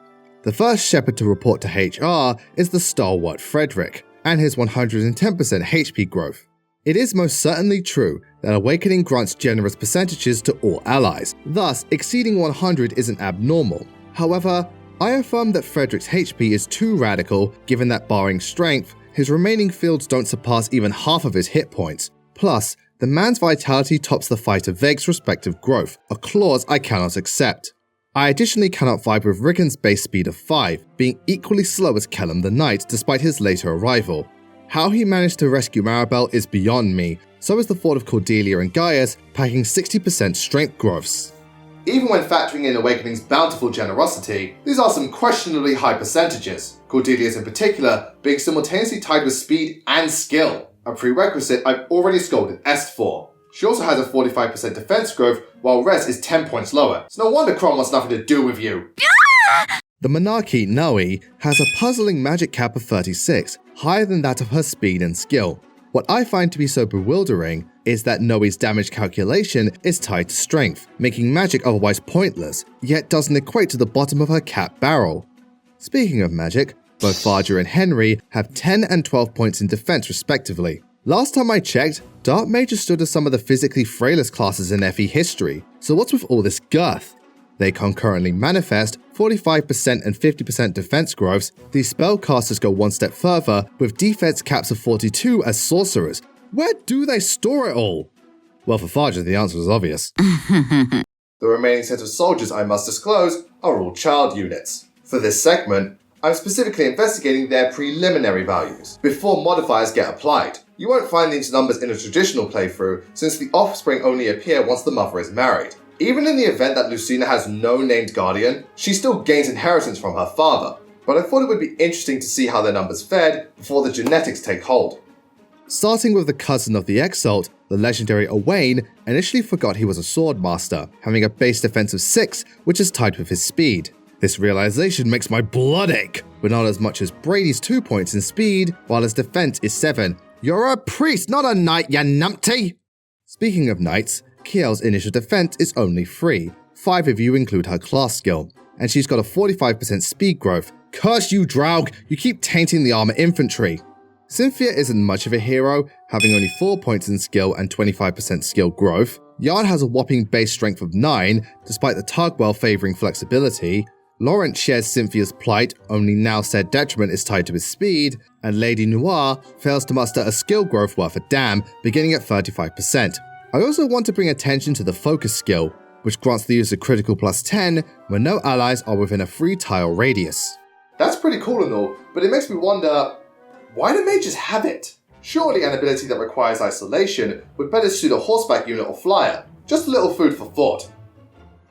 The first shepherd to report to HR is the stalwart Frederick, and his 110% HP growth. It is most certainly true that Awakening grants generous percentages to all allies, thus exceeding 100 isn't abnormal. However, I affirm that Frederick's HP is too radical given that barring strength, his remaining fields don't surpass even half of his hit points. Plus, the man's vitality tops the fighter Veg's respective growth, a clause I cannot accept. I additionally cannot vibe with Rickon's base speed of 5, being equally slow as Kellum the Knight despite his later arrival. How he managed to rescue Maribel is beyond me, so is the thought of Cordelia and Gaius packing 60% strength growths. Even when factoring in Awakening's bountiful generosity, these are some questionably high percentages, Cordelia's in particular being simultaneously tied with speed and skill, a prerequisite I've already scolded Est for. She also has a 45% defense growth, while Res is 10 points lower, so no wonder Chrome wants nothing to do with you. The Monarchy Noe has a puzzling magic cap of 36, higher than that of her speed and skill. What I find to be so bewildering is that Noe's damage calculation is tied to strength, making magic otherwise pointless, yet doesn't equate to the bottom of her cap barrel. Speaking of magic, both Faja and Henry have 10 and 12 points in defense respectively. Last time I checked, Dark Mage stood as some of the physically frailest classes in FE history, so what's with all this girth? They concurrently manifest 45% and 50% defense growths. These spellcasters go one step further with defense caps of 42 as sorcerers. Where do they store it all? Well, for Faja, the answer is obvious. The remaining set of soldiers I must disclose are all child units. For this segment, I'm specifically investigating their preliminary values, before modifiers get applied. You won't find these numbers in a traditional playthrough, since the offspring only appear once the mother is married. Even in the event that Lucina has no named guardian, she still gains inheritance from her father, but I thought it would be interesting to see how their numbers fared before the genetics take hold. Starting with the cousin of the Exalt, the legendary Owain initially forgot he was a sword master, having a base defense of 6, which is tied with his speed. This realization makes my blood ache, but not as much as Brady's 2 points in speed, while his defense is 7. You're a priest, not a knight, you numpty! Speaking of knights, Kiel's initial defense is only 3. 5 if you include her class skill, and she's got a 45% speed growth. Curse you, Draug! You keep tainting the armor infantry. Cynthia isn't much of a hero, having only 4 points in skill and 25% skill growth. Yarn has a whopping base strength of 9, despite the Tugwell favoring flexibility. Laurent shares Cynthia's plight, only now said detriment is tied to his speed, and Lady Noir fails to muster a skill growth worth a damn, beginning at 35%. I also want to bring attention to the focus skill, which grants the user critical plus 10 when no allies are within a 3-tile radius. That's pretty cool and all, but it makes me wonder, why do mages have it? Surely an ability that requires isolation would better suit a horseback unit or flyer. Just a little food for thought.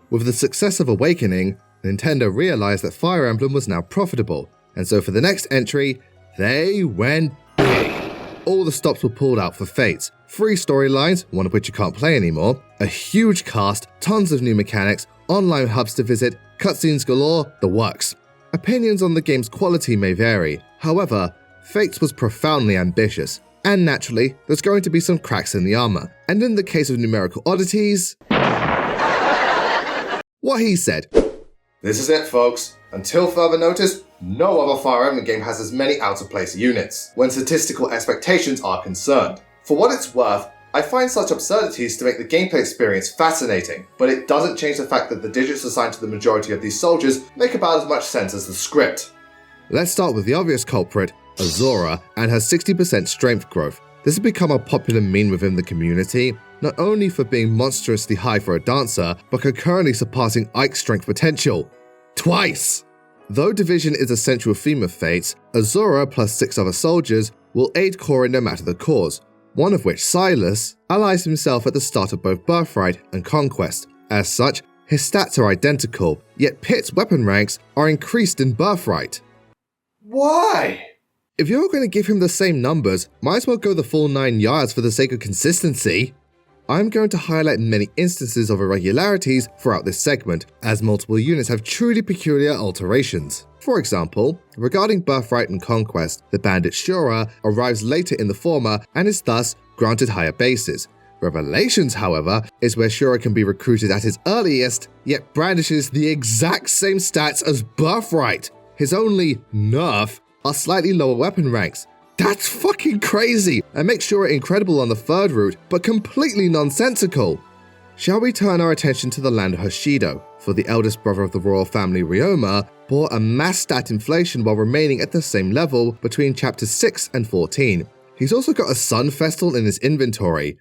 With the success of Awakening, Nintendo realized that Fire Emblem was now profitable, and so for the next entry, they went big. All the stops were pulled out for Fates, 3 storylines, one of which you can't play anymore, a huge cast, tons of new mechanics, online hubs to visit, cutscenes galore, the works. Opinions on the game's quality may vary, however, Fates was profoundly ambitious, and naturally, there's going to be some cracks in the armor, and in the case of numerical oddities, what he said. This is it, folks. Until further notice, no other Fire Emblem game has as many out-of-place units, when statistical expectations are concerned. For what it's worth, I find such absurdities to make the gameplay experience fascinating, but it doesn't change the fact that the digits assigned to the majority of these soldiers make about as much sense as the script. Let's start with the obvious culprit, Azura, and her 60% strength growth. This has become a popular meme within the community, not only for being monstrously high for a dancer, but concurrently surpassing Ike's strength potential. Twice! Though division is a central theme of Fates, Azura plus 6 other soldiers will aid Korra no matter the cause, one of which, Silas, allies himself at the start of both Birthright and Conquest. As such, his stats are identical, yet Pit's weapon ranks are increased in Birthright. Why? If you're going to give him the same numbers, might as well go the full 9 yards for the sake of consistency. I'm going to highlight many instances of irregularities throughout this segment, as multiple units have truly peculiar alterations. For example, regarding Birthright and Conquest, the bandit Shura arrives later in the former and is thus granted higher bases. Revelations, however, is where Shura can be recruited at his earliest, yet brandishes the exact same stats as Birthright. His only nerf are slightly lower weapon ranks. That's fucking crazy, and makes Shura incredible on the third route, but completely nonsensical. Shall we turn our attention to the land of Hoshido, for the eldest brother of the royal family Ryoma bore a mass stat inflation while remaining at the same level between chapters 6 and 14. He's also got a sun festal in his inventory.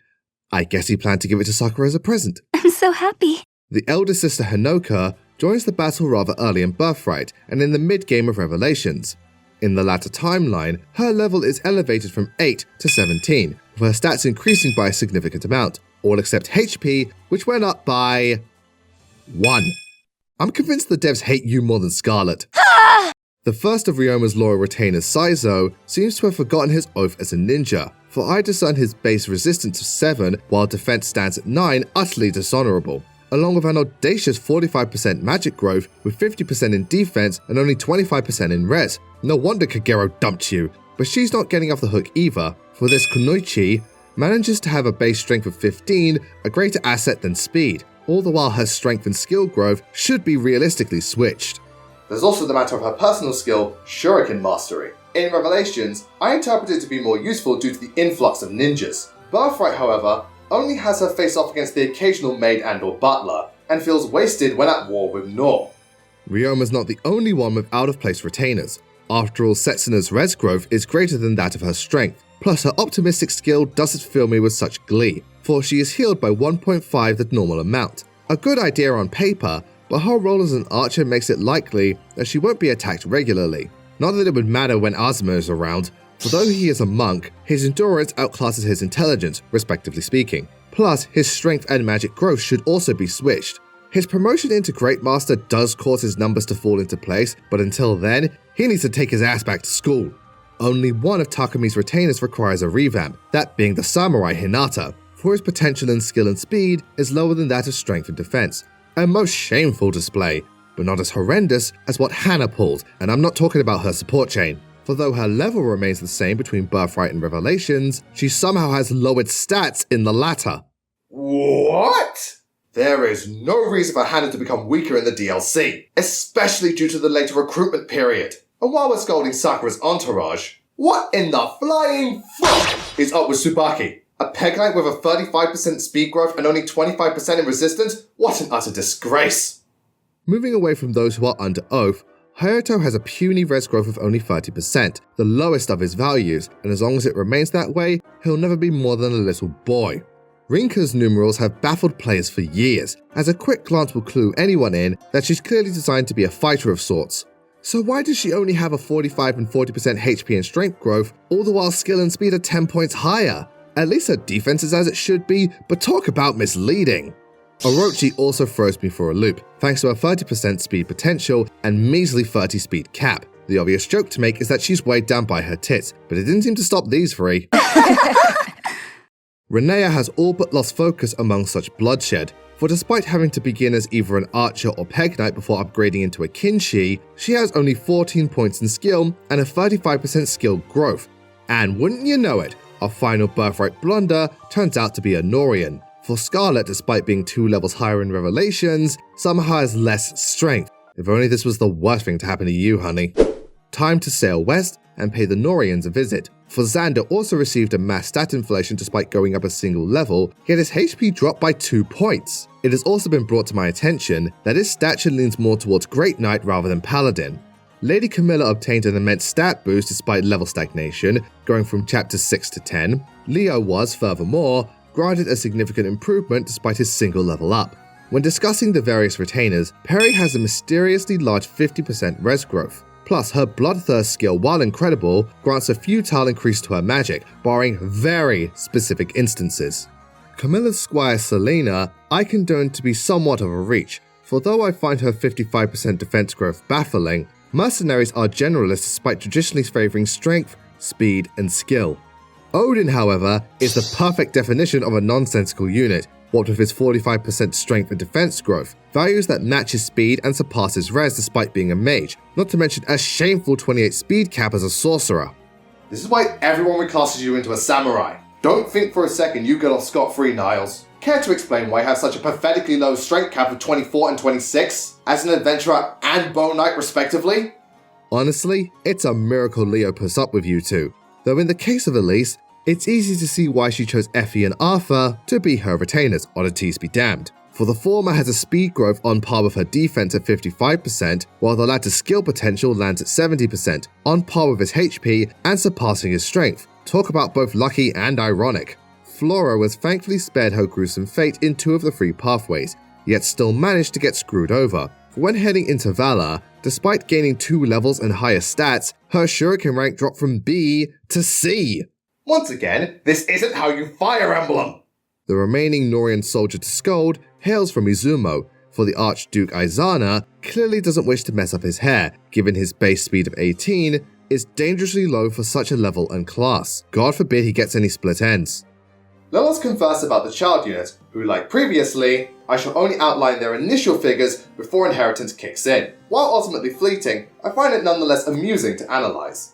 I guess he planned to give it to Sakura as a present. I'm so happy. The eldest sister Hinoka joins the battle rather early in Birthright and in the mid-game of Revelations. In the latter timeline, her level is elevated from 8 to 17, with her stats increasing by a significant amount, all except HP, which went up by 1. I'm convinced the devs hate you more than Scarlet. The first of Ryoma's loyal retainers, Saizo, seems to have forgotten his oath as a ninja, for I discern his base resistance of 7 while defense stands at 9 utterly dishonorable, along with an audacious 45% magic growth with 50% in defense and only 25% in res. No wonder Kagero dumped you, but she's not getting off the hook either, for this Kunoichi manages to have a base strength of 15, a greater asset than speed, all the while her strength and skill growth should be realistically switched. There's also the matter of her personal skill, Shuriken Mastery. In Revelations, I interpret it to be more useful due to the influx of ninjas. Birthright, however, only has her face off against the occasional maid and/or butler, and feels wasted when at war with Nor. Ryoma's not the only one with out-of-place retainers. After all, Setsuna's res growth is greater than that of her strength, plus her optimistic skill doesn't fill me with such glee, for she is healed by 1.5 the normal amount. A good idea on paper, but her role as an archer makes it likely that she won't be attacked regularly. Not that it would matter when Azuma is around, for though he is a monk, his endurance outclasses his intelligence, respectively speaking. Plus, his strength and magic growth should also be switched. His promotion into Great Master does cause his numbers to fall into place, but until then, he needs to take his ass back to school. Only one of Takami's retainers requires a revamp, that being the samurai Hinata, for his potential in skill and speed is lower than that of strength and defense. A most shameful display, but not as horrendous as what Hannah pulled, and I'm not talking about her support chain. For though her level remains the same between Birthright and Revelations, she somehow has lowered stats in the latter. What? There is no reason for Hannah to become weaker in the DLC, especially due to the later recruitment period. And while we're scolding Sakura's entourage, what in the flying fuck is up with Tsubaki? A peg knight with a 35% speed growth and only 25% in resistance? What an utter disgrace! Moving away from those who are under oath, Hayato has a puny res growth of only 30%, the lowest of his values, and as long as it remains that way, he'll never be more than a little boy. Rinka's numerals have baffled players for years, as a quick glance will clue anyone in that she's clearly designed to be a fighter of sorts. So why does she only have a 45 and 40% HP and strength growth, all the while skill and speed are 10 points higher? At least her defense is as it should be, but talk about misleading. Orochi also throws me for a loop, thanks to her 30% speed potential and measly 30 speed cap. The obvious joke to make is that she's weighed down by her tits, but it didn't seem to stop these three. Renea has all but lost focus among such bloodshed, for despite having to begin as either an archer or peg knight before upgrading into a kinshi, she has only 14 points in skill and a 35% skill growth. And wouldn't you know it, our final Birthright blunder turns out to be a Norian, for Scarlet, despite being 2 levels higher in Revelations, somehow has less strength. If only this was the worst thing to happen to you, honey. Time to sail west and pay the Norians a visit. For Xander also received a mass stat inflation despite going up a single level, yet his HP dropped by 2 points. It has also been brought to my attention that his stature leans more towards Great Knight rather than Paladin. Lady Camilla obtained an immense stat boost despite level stagnation, going from chapter 6 to 10. Leo was, furthermore, granted a significant improvement despite his single level up. When discussing the various retainers, Perry has a mysteriously large 50% res growth. Plus, her Bloodthirst skill, while incredible, grants a futile increase to her magic, barring very specific instances. Camilla's squire Selena I condone to be somewhat of a reach, for though I find her 55% defense growth baffling, mercenaries are generalists despite traditionally favoring strength, speed, and skill. Odin, however, is the perfect definition of a nonsensical unit, what with his 45% strength and defense growth, values that match his speed and surpass his res despite being a mage, not to mention a shameful 28 speed cap as a sorcerer. This is why everyone reclasses you into a samurai. Don't think for a second you get off scot-free, Niles. Care to explain why you have such a pathetically low strength cap of 24 and 26, as an adventurer and bone knight respectively? Honestly, it's a miracle Leo puts up with you two, though in the case of Elise, it's easy to see why she chose Effie and Arthur to be her retainers, oddities be damned. For the former has a speed growth on par with her defense at 55%, while the latter's skill potential lands at 70%, on par with his HP and surpassing his strength. Talk about both lucky and ironic. Flora was thankfully spared her gruesome fate in 2 of the 3 pathways, yet still managed to get screwed over. When heading into Valor, despite gaining 2 levels and higher stats, her Shuriken rank dropped from B to C. Once again, this isn't how you Fire Emblem! The remaining Norian soldier to scold hails from Izumo, for the Archduke Aizana clearly doesn't wish to mess up his hair, given his base speed of 18 is dangerously low for such a level and class. God forbid he gets any split ends. Let us converse about the child unit, who, like previously, I shall only outline their initial figures before inheritance kicks in. While ultimately fleeting, I find it nonetheless amusing to analyze.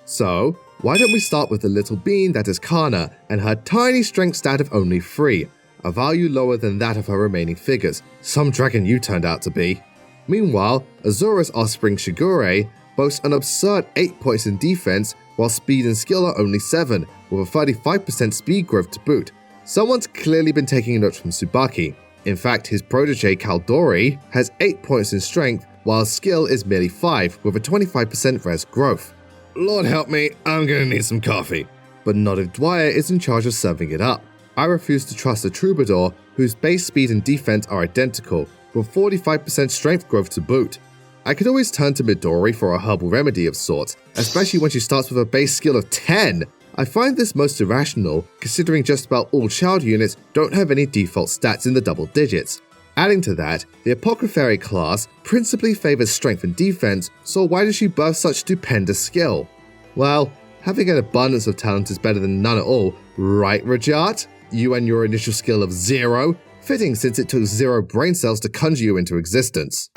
So, why don't we start with the little bean that is Kana and her tiny strength stat of only 3, a value lower than that of her remaining figures. Some dragon you turned out to be. Meanwhile, Azura's offspring Shigure boasts an absurd 8 points in defense, while speed and skill are only 7, with a 35% speed growth to boot. Someone's clearly been taking notes from Tsubaki. In fact, his protege Kaldori has 8 points in strength, while skill is merely 5, with a 25% res growth. Lord help me, I'm gonna need some coffee. But not if Dwyer is in charge of serving it up. I refuse to trust a Troubadour, whose base speed and defense are identical, with 45% strength growth to boot. I could always turn to Midori for a herbal remedy of sorts, especially when she starts with a base skill of 10. I find this most irrational, considering just about all child units don't have any default stats in the double digits. Adding to that, the Apothecary class principally favors strength and defense, so why does she birth such stupendous skill? Well, having an abundance of talent is better than none at all, right Rajat? You and your initial skill of 0? Fitting since it took 0 brain cells to conjure you into existence.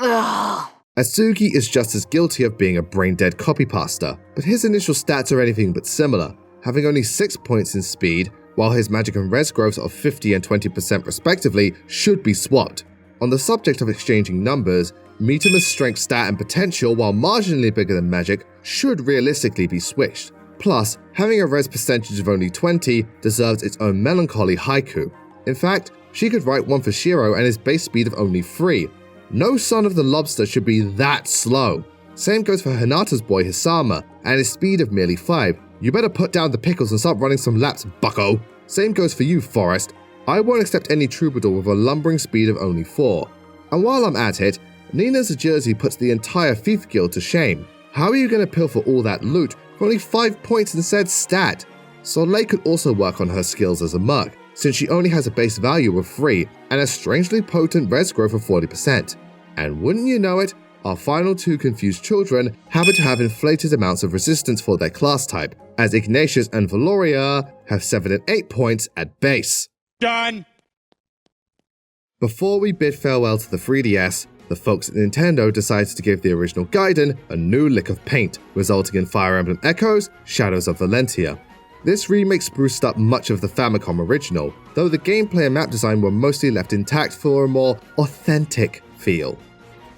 Asugi is just as guilty of being a brain-dead copypasta, but his initial stats are anything but similar, having only 6 points in speed, while his magic and res growths of 50 and 20% respectively should be swapped. On the subject of exchanging numbers, Mitima's strength stat and potential, while marginally bigger than magic, should realistically be switched. Plus, having a res percentage of only 20 deserves its own melancholy haiku. In fact, she could write one for Shiro and his base speed of only 3. No son of the lobster should be that slow. Same goes for Hinata's boy Hisama and his speed of merely 5. You better put down the pickles and start running some laps, bucko. Same goes for you, Forrest. I won't accept any troubadour with a lumbering speed of only 4. And while I'm at it, Nina's jersey puts the entire thief guild to shame. How are you going to pilfer all that loot for only 5 points in said stat? Soleil could also work on her skills as a merc, since she only has a base value of 3 and a strangely potent res growth of 40%. And wouldn't you know it, our final 2 confused children happen to have inflated amounts of resistance for their class type, as Ignatius and Valoria have 7 and 8 points at base. Done! Before we bid farewell to the 3DS, the folks at Nintendo decided to give the original Gaiden a new lick of paint, resulting in Fire Emblem Echoes, Shadows of Valentia. This remake spruced up much of the Famicom original, though the gameplay and map design were mostly left intact for a more authentic feel.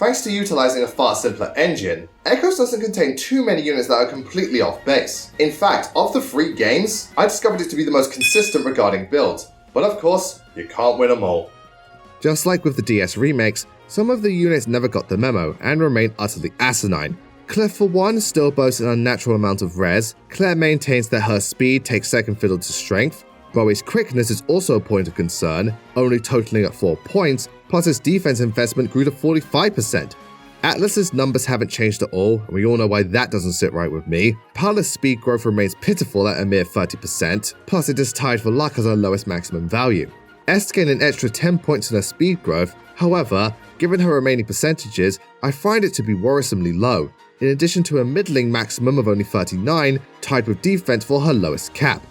Thanks to utilizing a far simpler engine, Echoes doesn't contain too many units that are completely off base. In fact, of the 3 games, I discovered it to be the most consistent regarding builds, but of course, you can't win them all. Just like with the DS remakes, some of the units never got the memo and remain utterly asinine. Cliff for one still boasts an unnatural amount of res, Claire maintains that her speed takes second fiddle to strength, Bowie's quickness is also a point of concern, only totaling at 4 points, plus his defense investment grew to 45%. Atlas's numbers haven't changed at all, and we all know why that doesn't sit right with me. Paula's speed growth remains pitiful at a mere 30%, plus it is tied for luck as her lowest maximum value. S gained an extra 10 points in her speed growth, however, given her remaining percentages, I find it to be worrisomely low, in addition to a middling maximum of only 39, tied with defense for her lowest cap.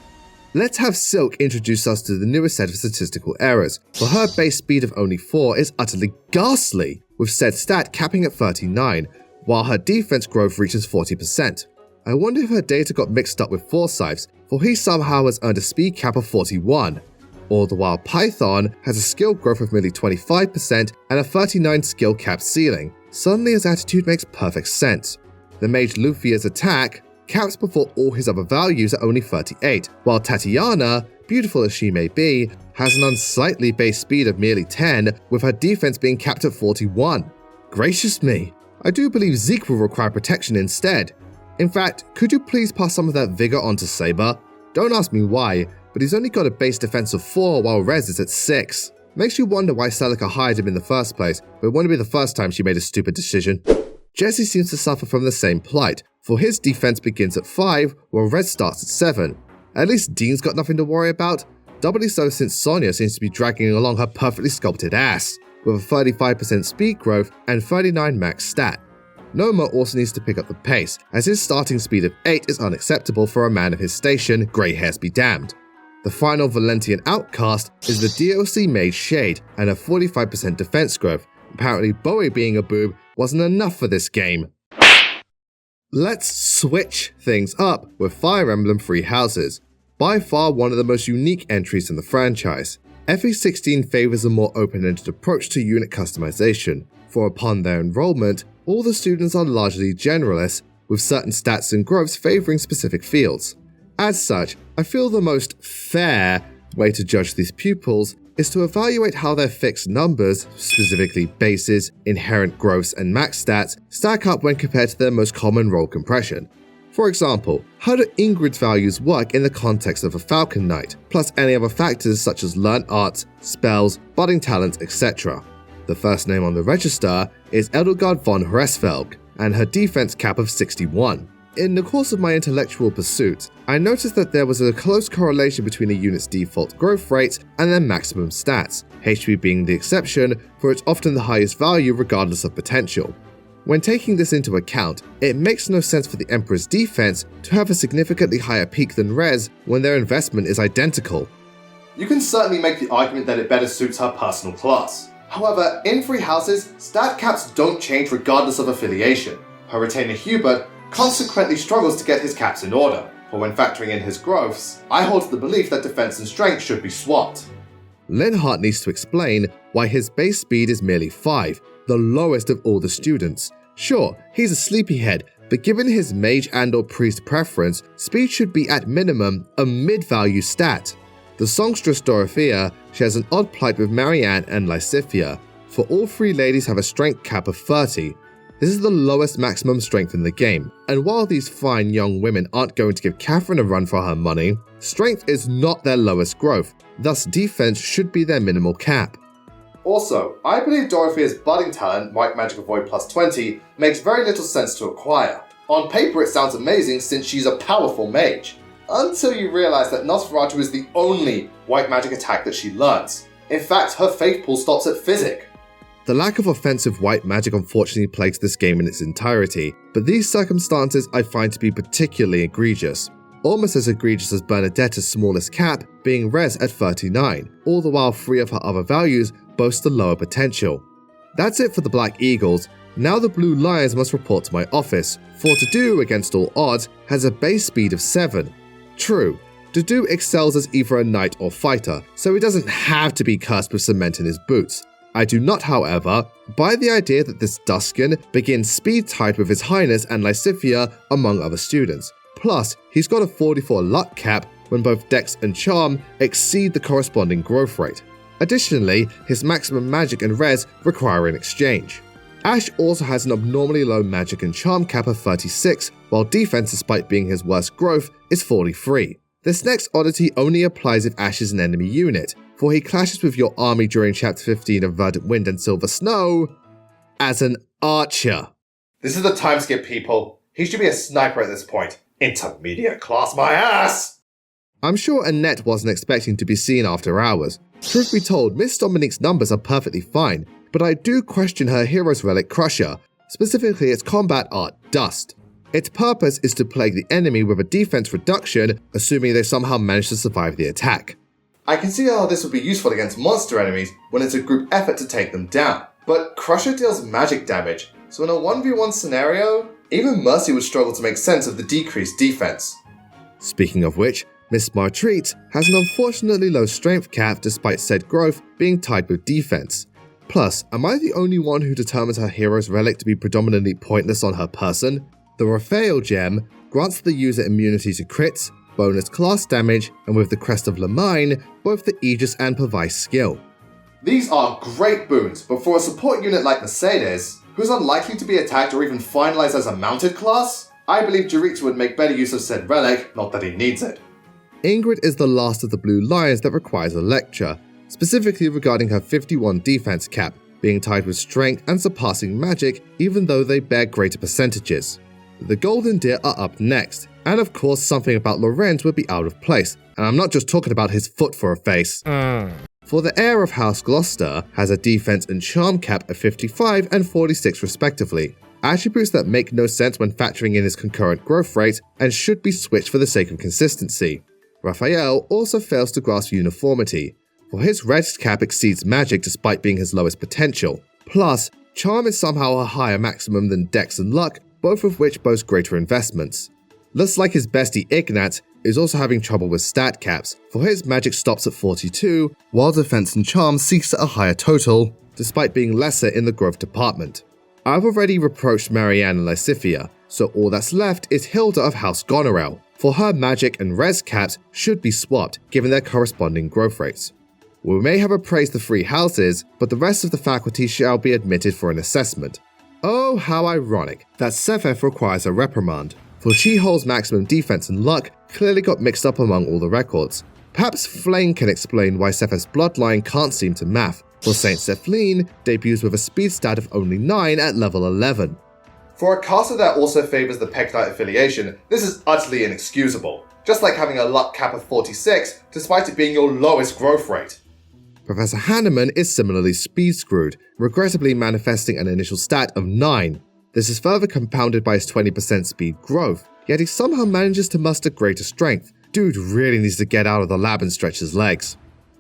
Let's have Silk introduce us to the newest set of statistical errors, for her base speed of only 4 is utterly ghastly, with said stat capping at 39, while her defense growth reaches 40%. I wonder if her data got mixed up with Forsyth's, for he somehow has earned a speed cap of 41. All the while Python has a skill growth of merely 25% and a 39 skill cap ceiling. Suddenly his attitude makes perfect sense. The mage Lufia's attack caps before all his other values at only 38, while Tatiana, beautiful as she may be, has an unsightly base speed of merely 10, with her defense being capped at 41. Gracious me, I do believe Zeke will require protection instead. In fact, could you please pass some of that vigor on to Saber? Don't ask me why, but he's only got a base defense of 4 while res is at 6. Makes you wonder why Celica hired him in the first place, but it won't be the first time she made a stupid decision. Jesse seems to suffer from the same plight, for his defense begins at 5 while res starts at 7. At least Dean's got nothing to worry about, doubly so since Sonya seems to be dragging along her perfectly sculpted ass, with a 35% speed growth and 39 max stat. Noma also needs to pick up the pace, as his starting speed of 8 is unacceptable for a man of his station, grey hairs be damned. The final Valentian outcast is the DLC mage Shade and a 45% defense growth. Apparently Bowie being a boob wasn't enough for this game. Let's switch things up with Fire Emblem Three Houses, by far one of the most unique entries in the franchise. FE16 favors a more open-ended approach to unit customization, for upon their enrollment, all the students are largely generalists, with certain stats and growths favoring specific fields. As such, I feel the most fair way to judge these pupils is to evaluate how their fixed numbers, specifically bases, inherent growths, and max stats, stack up when compared to their most common role compression. For example, how do Ingrid's values work in the context of a Falcon Knight, plus any other factors such as learned arts, spells, budding talents, etc. The first name on the register is Edelgard von Hresfelg, and her defense cap of 61. In the course of my intellectual pursuits, I noticed that there was a close correlation between a unit's default growth rate and their maximum stats, HP being the exception, for it's often the highest value regardless of potential. When taking this into account, it makes no sense for the Emperor's defense to have a significantly higher peak than Res when their investment is identical. You can certainly make the argument that it better suits her personal class. However, in Three Houses, stat caps don't change regardless of affiliation. Her retainer Hubert consequently struggles to get his caps in order, for when factoring in his growths, I hold to the belief that defense and strength should be swapped. Linhart needs to explain why his base speed is merely 5, the lowest of all the students. Sure, he's a sleepyhead, but given his mage and/or priest preference, speed should be at minimum a mid-value stat. The songstress Dorothea shares an odd plight with Marianne and Lysithia, for all 3 ladies have a strength cap of 30. This is the lowest maximum strength in the game, and while these fine young women aren't going to give Catherine a run for her money, strength is not their lowest growth, thus defense should be their minimal cap. Also, I believe Dorothea's budding talent, White Magic Avoid plus 20, makes very little sense to acquire. On paper it sounds amazing since she's a powerful mage, until you realise that Nosferatu is the only white magic attack that she learns. In fact, her faith pool stops at Physic. The lack of offensive white magic unfortunately plagues this game in its entirety, but these circumstances I find to be particularly egregious. Almost as egregious as Bernadetta's smallest cap, being res at 39, all the while 3 of her other values boast a lower potential. That's it for the Black Eagles. Now the Blue Lions must report to my office, for Dedue, against all odds, has a base speed of 7. True, Dedue excels as either a knight or fighter, so he doesn't have to be cursed with cement in his boots. I do not, however, buy the idea that this Duskin begins speed tied with His Highness and Lysithea among other students. Plus, he's got a 44 luck cap when both Dex and Charm exceed the corresponding growth rate. Additionally, his maximum magic and res require an exchange. Ash also has an abnormally low magic and charm cap of 36, while defense, despite being his worst growth, is 43. This next oddity only applies if Ash is an enemy unit, for he clashes with your army during Chapter 15 of Verdant Wind and Silver Snow as an archer. This is the time skip, people. He should be a sniper at this point. Intermediate class my ass! I'm sure Annette wasn't expecting to be seen after hours. Truth be told, Miss Dominique's numbers are perfectly fine, but I do question her Hero's Relic Crusher, specifically its combat art, Dust. Its purpose is to plague the enemy with a defense reduction, assuming they somehow manage to survive the attack. I can see how this would be useful against monster enemies when it's a group effort to take them down, but Crusher deals magic damage, so in a 1v1 scenario, even Mercy would struggle to make sense of the decreased defense. Speaking of which, Miss Martreat has an unfortunately low strength cap despite said growth being tied with defense. Plus, am I the only one who determines her hero's relic to be predominantly pointless on her person? The Raphael gem grants the user immunity to crits, bonus class damage, and with the Crest of Lamine, both the Aegis and Purvice skill. These are great boons, but for a support unit like Mercedes, who's unlikely to be attacked or even finalized as a mounted class, I believe Jiritsu would make better use of said relic, not that he needs it. Ingrid is the last of the Blue Lions that requires a lecture, specifically regarding her 51 defense cap, being tied with strength and surpassing magic even though they bear greater percentages. The Golden Deer are up next, and of course something about Lorenz would be out of place, and I'm not just talking about his foot for a face. For the heir of House Gloucester has a defense and charm cap of 55 and 46 respectively, attributes that make no sense when factoring in his concurrent growth rate and should be switched for the sake of consistency. Raphael also fails to grasp uniformity, for his res cap exceeds magic despite being his lowest potential. Plus, charm is somehow a higher maximum than dex and luck, both of which boast greater investments. Looks like his bestie Ignat is also having trouble with stat caps, for his magic stops at 42, while defense and charm cease at a higher total, despite being lesser in the growth department. I've already reproached Marianne and Lysithea, so all that's left is Hilda of House Goneril, for her magic and res caps should be swapped given their corresponding growth rates. We may have appraised the three houses, but the rest of the faculty shall be admitted for an assessment. Oh, how ironic that Sefef requires a reprimand, for Chi-Hol's maximum defense and luck clearly got mixed up among all the records. Perhaps Flame can explain why Sefef's bloodline can't seem to math, for Saint Cepheline debuts with a speed stat of only 9 at level 11. For a caster that also favours the Pekite affiliation, this is utterly inexcusable, just like having a luck cap of 46 despite it being your lowest growth rate. Professor Hanneman is similarly speed screwed, regrettably manifesting an initial stat of 9. This is further compounded by his 20% speed growth, yet he somehow manages to muster greater strength. Dude really needs to get out of the lab and stretch his legs.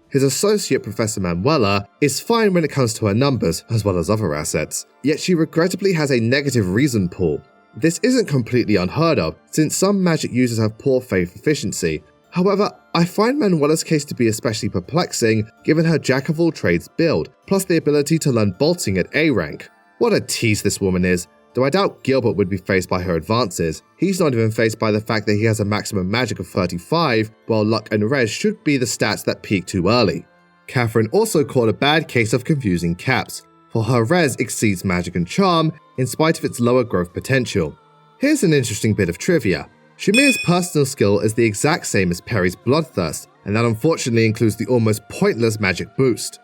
His associate, Professor Manuela, is fine when it comes to her numbers, as well as other assets, yet she regrettably has a negative reason pool. This isn't completely unheard of, since some magic users have poor faith efficiency. However, I find Manuela's case to be especially perplexing given her jack-of-all-trades build, plus the ability to learn bolting at A rank. What a tease this woman is, though I doubt Gilbert would be faced by her advances. He's not even faced by the fact that he has a maximum magic of 35, while luck and res should be the stats that peak too early. Catherine also caught a bad case of confusing caps, for her res exceeds magic and charm in spite of its lower growth potential. Here's an interesting bit of trivia. Shamia's personal skill is the exact same as Perry's Bloodthirst, and that unfortunately includes the almost pointless magic boost.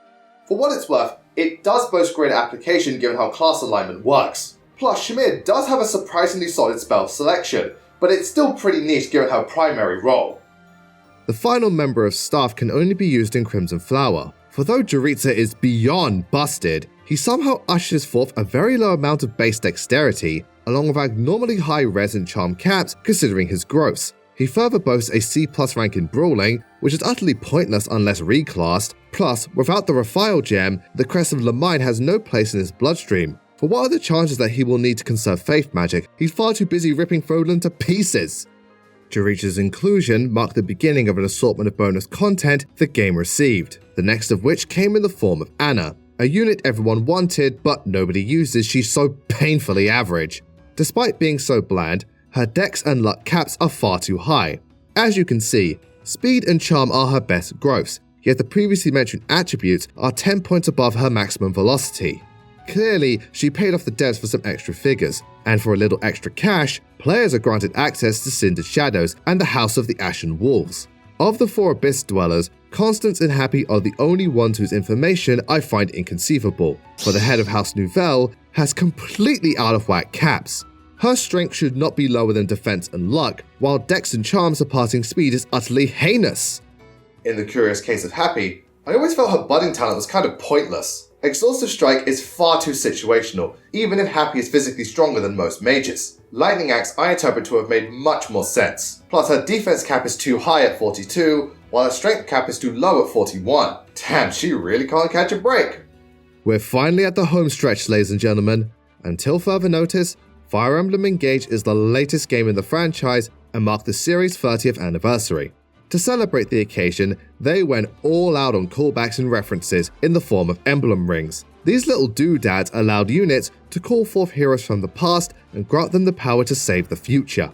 For what it's worth, it does boast greater application given how class alignment works. Plus, Shamir does have a surprisingly solid spell selection, but it's still pretty niche given her primary role. The final member of staff can only be used in Crimson Flower, for though Jiritsu is beyond busted, he somehow ushers forth a very low amount of base dexterity, along with abnormally high res and charm caps considering his growths. He further boasts a C+ rank in Brawling, which is utterly pointless unless reclassed, plus, without the Raphael gem, the Crest of Lamine has no place in his bloodstream. For what are the chances that he will need to conserve faith magic? He's far too busy ripping Frodlan to pieces. Jiritsu's inclusion marked the beginning of an assortment of bonus content the game received, the next of which came in the form of Anna. A unit everyone wanted but nobody uses, she's so painfully average. Despite being so bland, her dex and luck caps are far too high. As you can see, speed and charm are her best growths, yet the previously mentioned attributes are 10 points above her maximum velocity. Clearly, she paid off the devs for some extra figures, and for a little extra cash, players are granted access to Cindered Shadows and the House of the Ashen Wolves. Of the 4 Abyss Dwellers, Constance and Happy are the only ones whose information I find inconceivable, for the head of House Nouvelle has completely out of whack caps. Her strength should not be lower than defense and luck, while dex and charm surpassing speed is utterly heinous. In the curious case of Happy, I always felt her budding talent was kind of pointless. Exhaustive Strike is far too situational, even if Happy is physically stronger than most mages. Lightning Axe I interpret to have made much more sense. Plus her defense cap is too high at 42, while her strength cap is too low at 41. Damn, she really can't catch a break. We're finally at the home stretch, ladies and gentlemen. Until further notice, Fire Emblem Engage is the latest game in the franchise and marked the series' 30th anniversary. To celebrate the occasion, they went all out on callbacks and references in the form of emblem rings. These little doodads allowed units to call forth heroes from the past and grant them the power to save the future.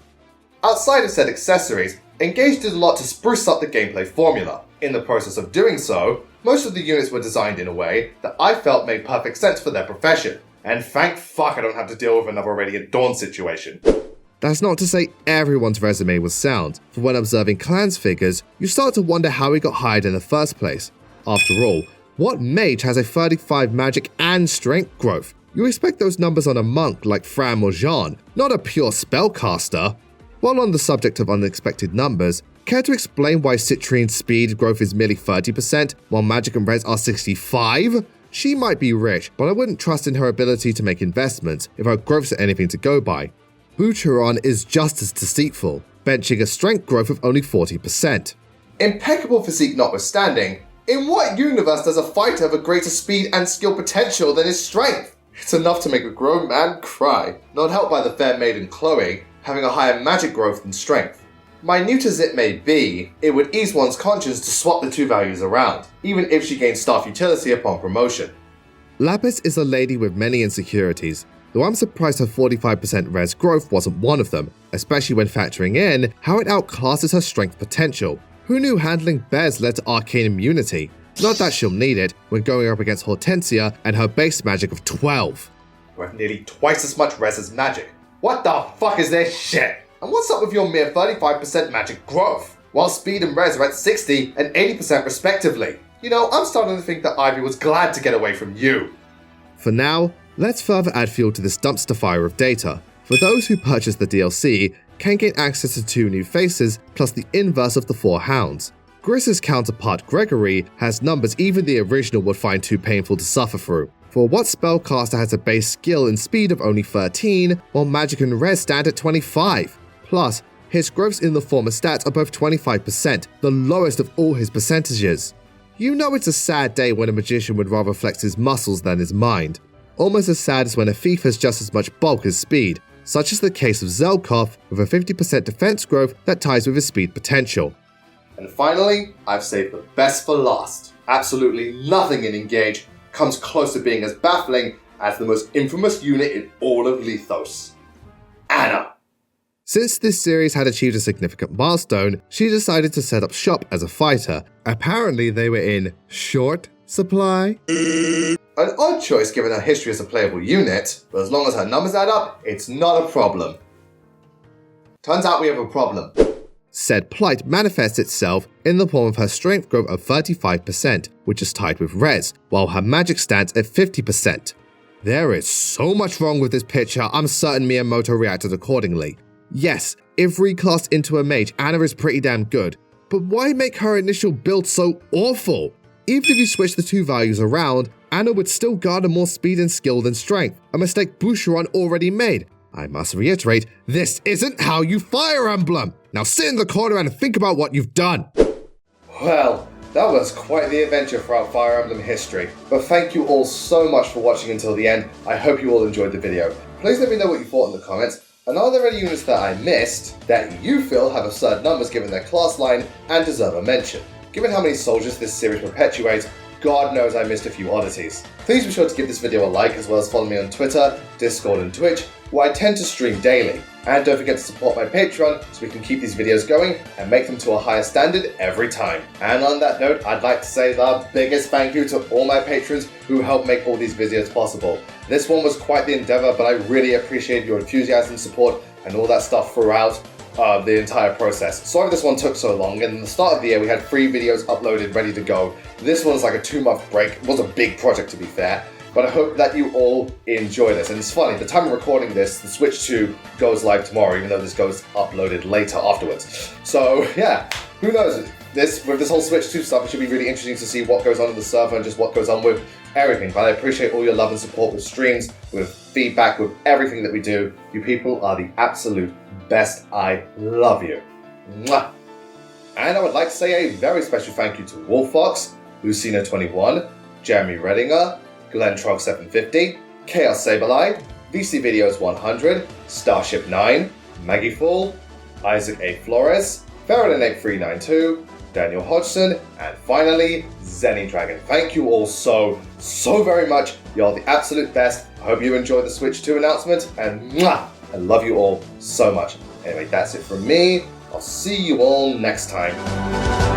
Outside of said accessories, Engage did a lot to spruce up the gameplay formula. In the process of doing so, most of the units were designed in a way that I felt made perfect sense for their profession. And thank fuck I don't have to deal with another Radiant Dawn situation. That's not to say everyone's resume was sound, for when observing Clan's figures, you start to wonder how he got hired in the first place. After all, what mage has a 35 magic and strength growth? You expect those numbers on a monk like Fram or Jean, not a pure spellcaster. While on the subject of unexpected numbers, care to explain why Citrine's speed growth is merely 30%, while magic and res are 65? She might be rich, but I wouldn't trust in her ability to make investments if her growths are anything to go by. Boucheron is just as deceitful, benching a strength growth of only 40%. Impeccable physique notwithstanding, in what universe does a fighter have a greater speed and skill potential than his strength? It's enough to make a grown man cry, not helped by the fair maiden Chloe having a higher magic growth than strength. Minute as it may be, it would ease one's conscience to swap the two values around, even if she gains staff utility upon promotion. Lapis is a lady with many insecurities, though I'm surprised her 45% res growth wasn't one of them, especially when factoring in how it outclasses her strength potential. Who knew handling bears led to arcane immunity? Not that she'll need it when going up against Hortensia and her base magic of 12. You have nearly twice as much res as magic. What the fuck is this shit? And what's up with your mere 35% magic growth, while speed and res are at 60 and 80% respectively? You know, I'm starting to think that Ivy was glad to get away from you. For now, let's further add fuel to this dumpster fire of data. For those who purchase the DLC, can gain access to 2 new faces plus the inverse of the 4 hounds. Griss's counterpart Gregory has numbers even the original would find too painful to suffer through. For what spellcaster has a base skill and speed of only 13, while magic and res stand at 25? Plus, his growths in the former stats are both 25%, the lowest of all his percentages. You know it's a sad day when a magician would rather flex his muscles than his mind. Almost as sad as when a thief has just as much bulk as speed, such as the case of Zelkov with a 50% defense growth that ties with his speed potential. And finally, I've saved the best for last. Absolutely nothing in Engage comes close to being as baffling as the most infamous unit in all of Lethos. Anna. Since this series had achieved a significant milestone, she decided to set up shop as a fighter. Apparently they were in short supply. An odd choice given her history as a playable unit, but as long as her numbers add up, it's not a problem. Turns out we have a problem. Said plight manifests itself in the form of her strength growth of 35%, which is tied with res, while her magic stands at 50%. There is so much wrong with this picture, I'm certain Miyamoto reacted accordingly. Yes, if recast into a mage, Anna is pretty damn good, but why make her initial build so awful? Even if you switch the two values around, Anna would still garner more speed and skill than strength, a mistake Boucheron already made. I must reiterate, this isn't how you Fire Emblem! Now sit in the corner and think about what you've done! Well, that was quite the adventure for our Fire Emblem history, but thank you all so much for watching until the end. I hope you all enjoyed the video. Please let me know what you thought in the comments, and are there any units that I missed that you feel have absurd numbers given their class line and deserve a mention? Given how many soldiers this series perpetuates, God knows I missed a few oddities. Please be sure to give this video a like, as well as follow me on Twitter, Discord and Twitch, where I tend to stream daily. And don't forget to support my Patreon so we can keep these videos going and make them to a higher standard every time. And on that note, I'd like to say the biggest thank you to all my patrons who helped make all these videos possible. This one was quite the endeavor, but I really appreciate your enthusiasm, support, and all that stuff throughout the entire process. Sorry this one took so long, and at the start of the year we had 3 videos uploaded ready to go. This one's like a 2-month break. It was a big project, to be fair, but I hope that you all enjoy this. And it's funny, the time of recording this, the Switch 2 goes live tomorrow, even though this goes uploaded later afterwards. So yeah, who knows? With this whole Switch 2 stuff, it should be really interesting to see what goes on in the server and just what goes on with everything. But I appreciate all your love and support with streams, with feedback, with everything that we do. You people are the absolute best. I love you. Mwah. And I would like to say a very special thank you to Wolffox, Lucina21, Jeremy Redinger, GlennTrog750, Chaos Saberline, VC Videos 100, Starship 9, Maggie Fall, Isaac A. Flores, Faraday8392, Daniel Hodgson, and finally, Zenny Dragon. Thank you all so very much. You're the absolute best. I hope you enjoyed the Switch 2 announcement, and mwah, I love you all so much. Anyway, that's it from me. I'll see you all next time.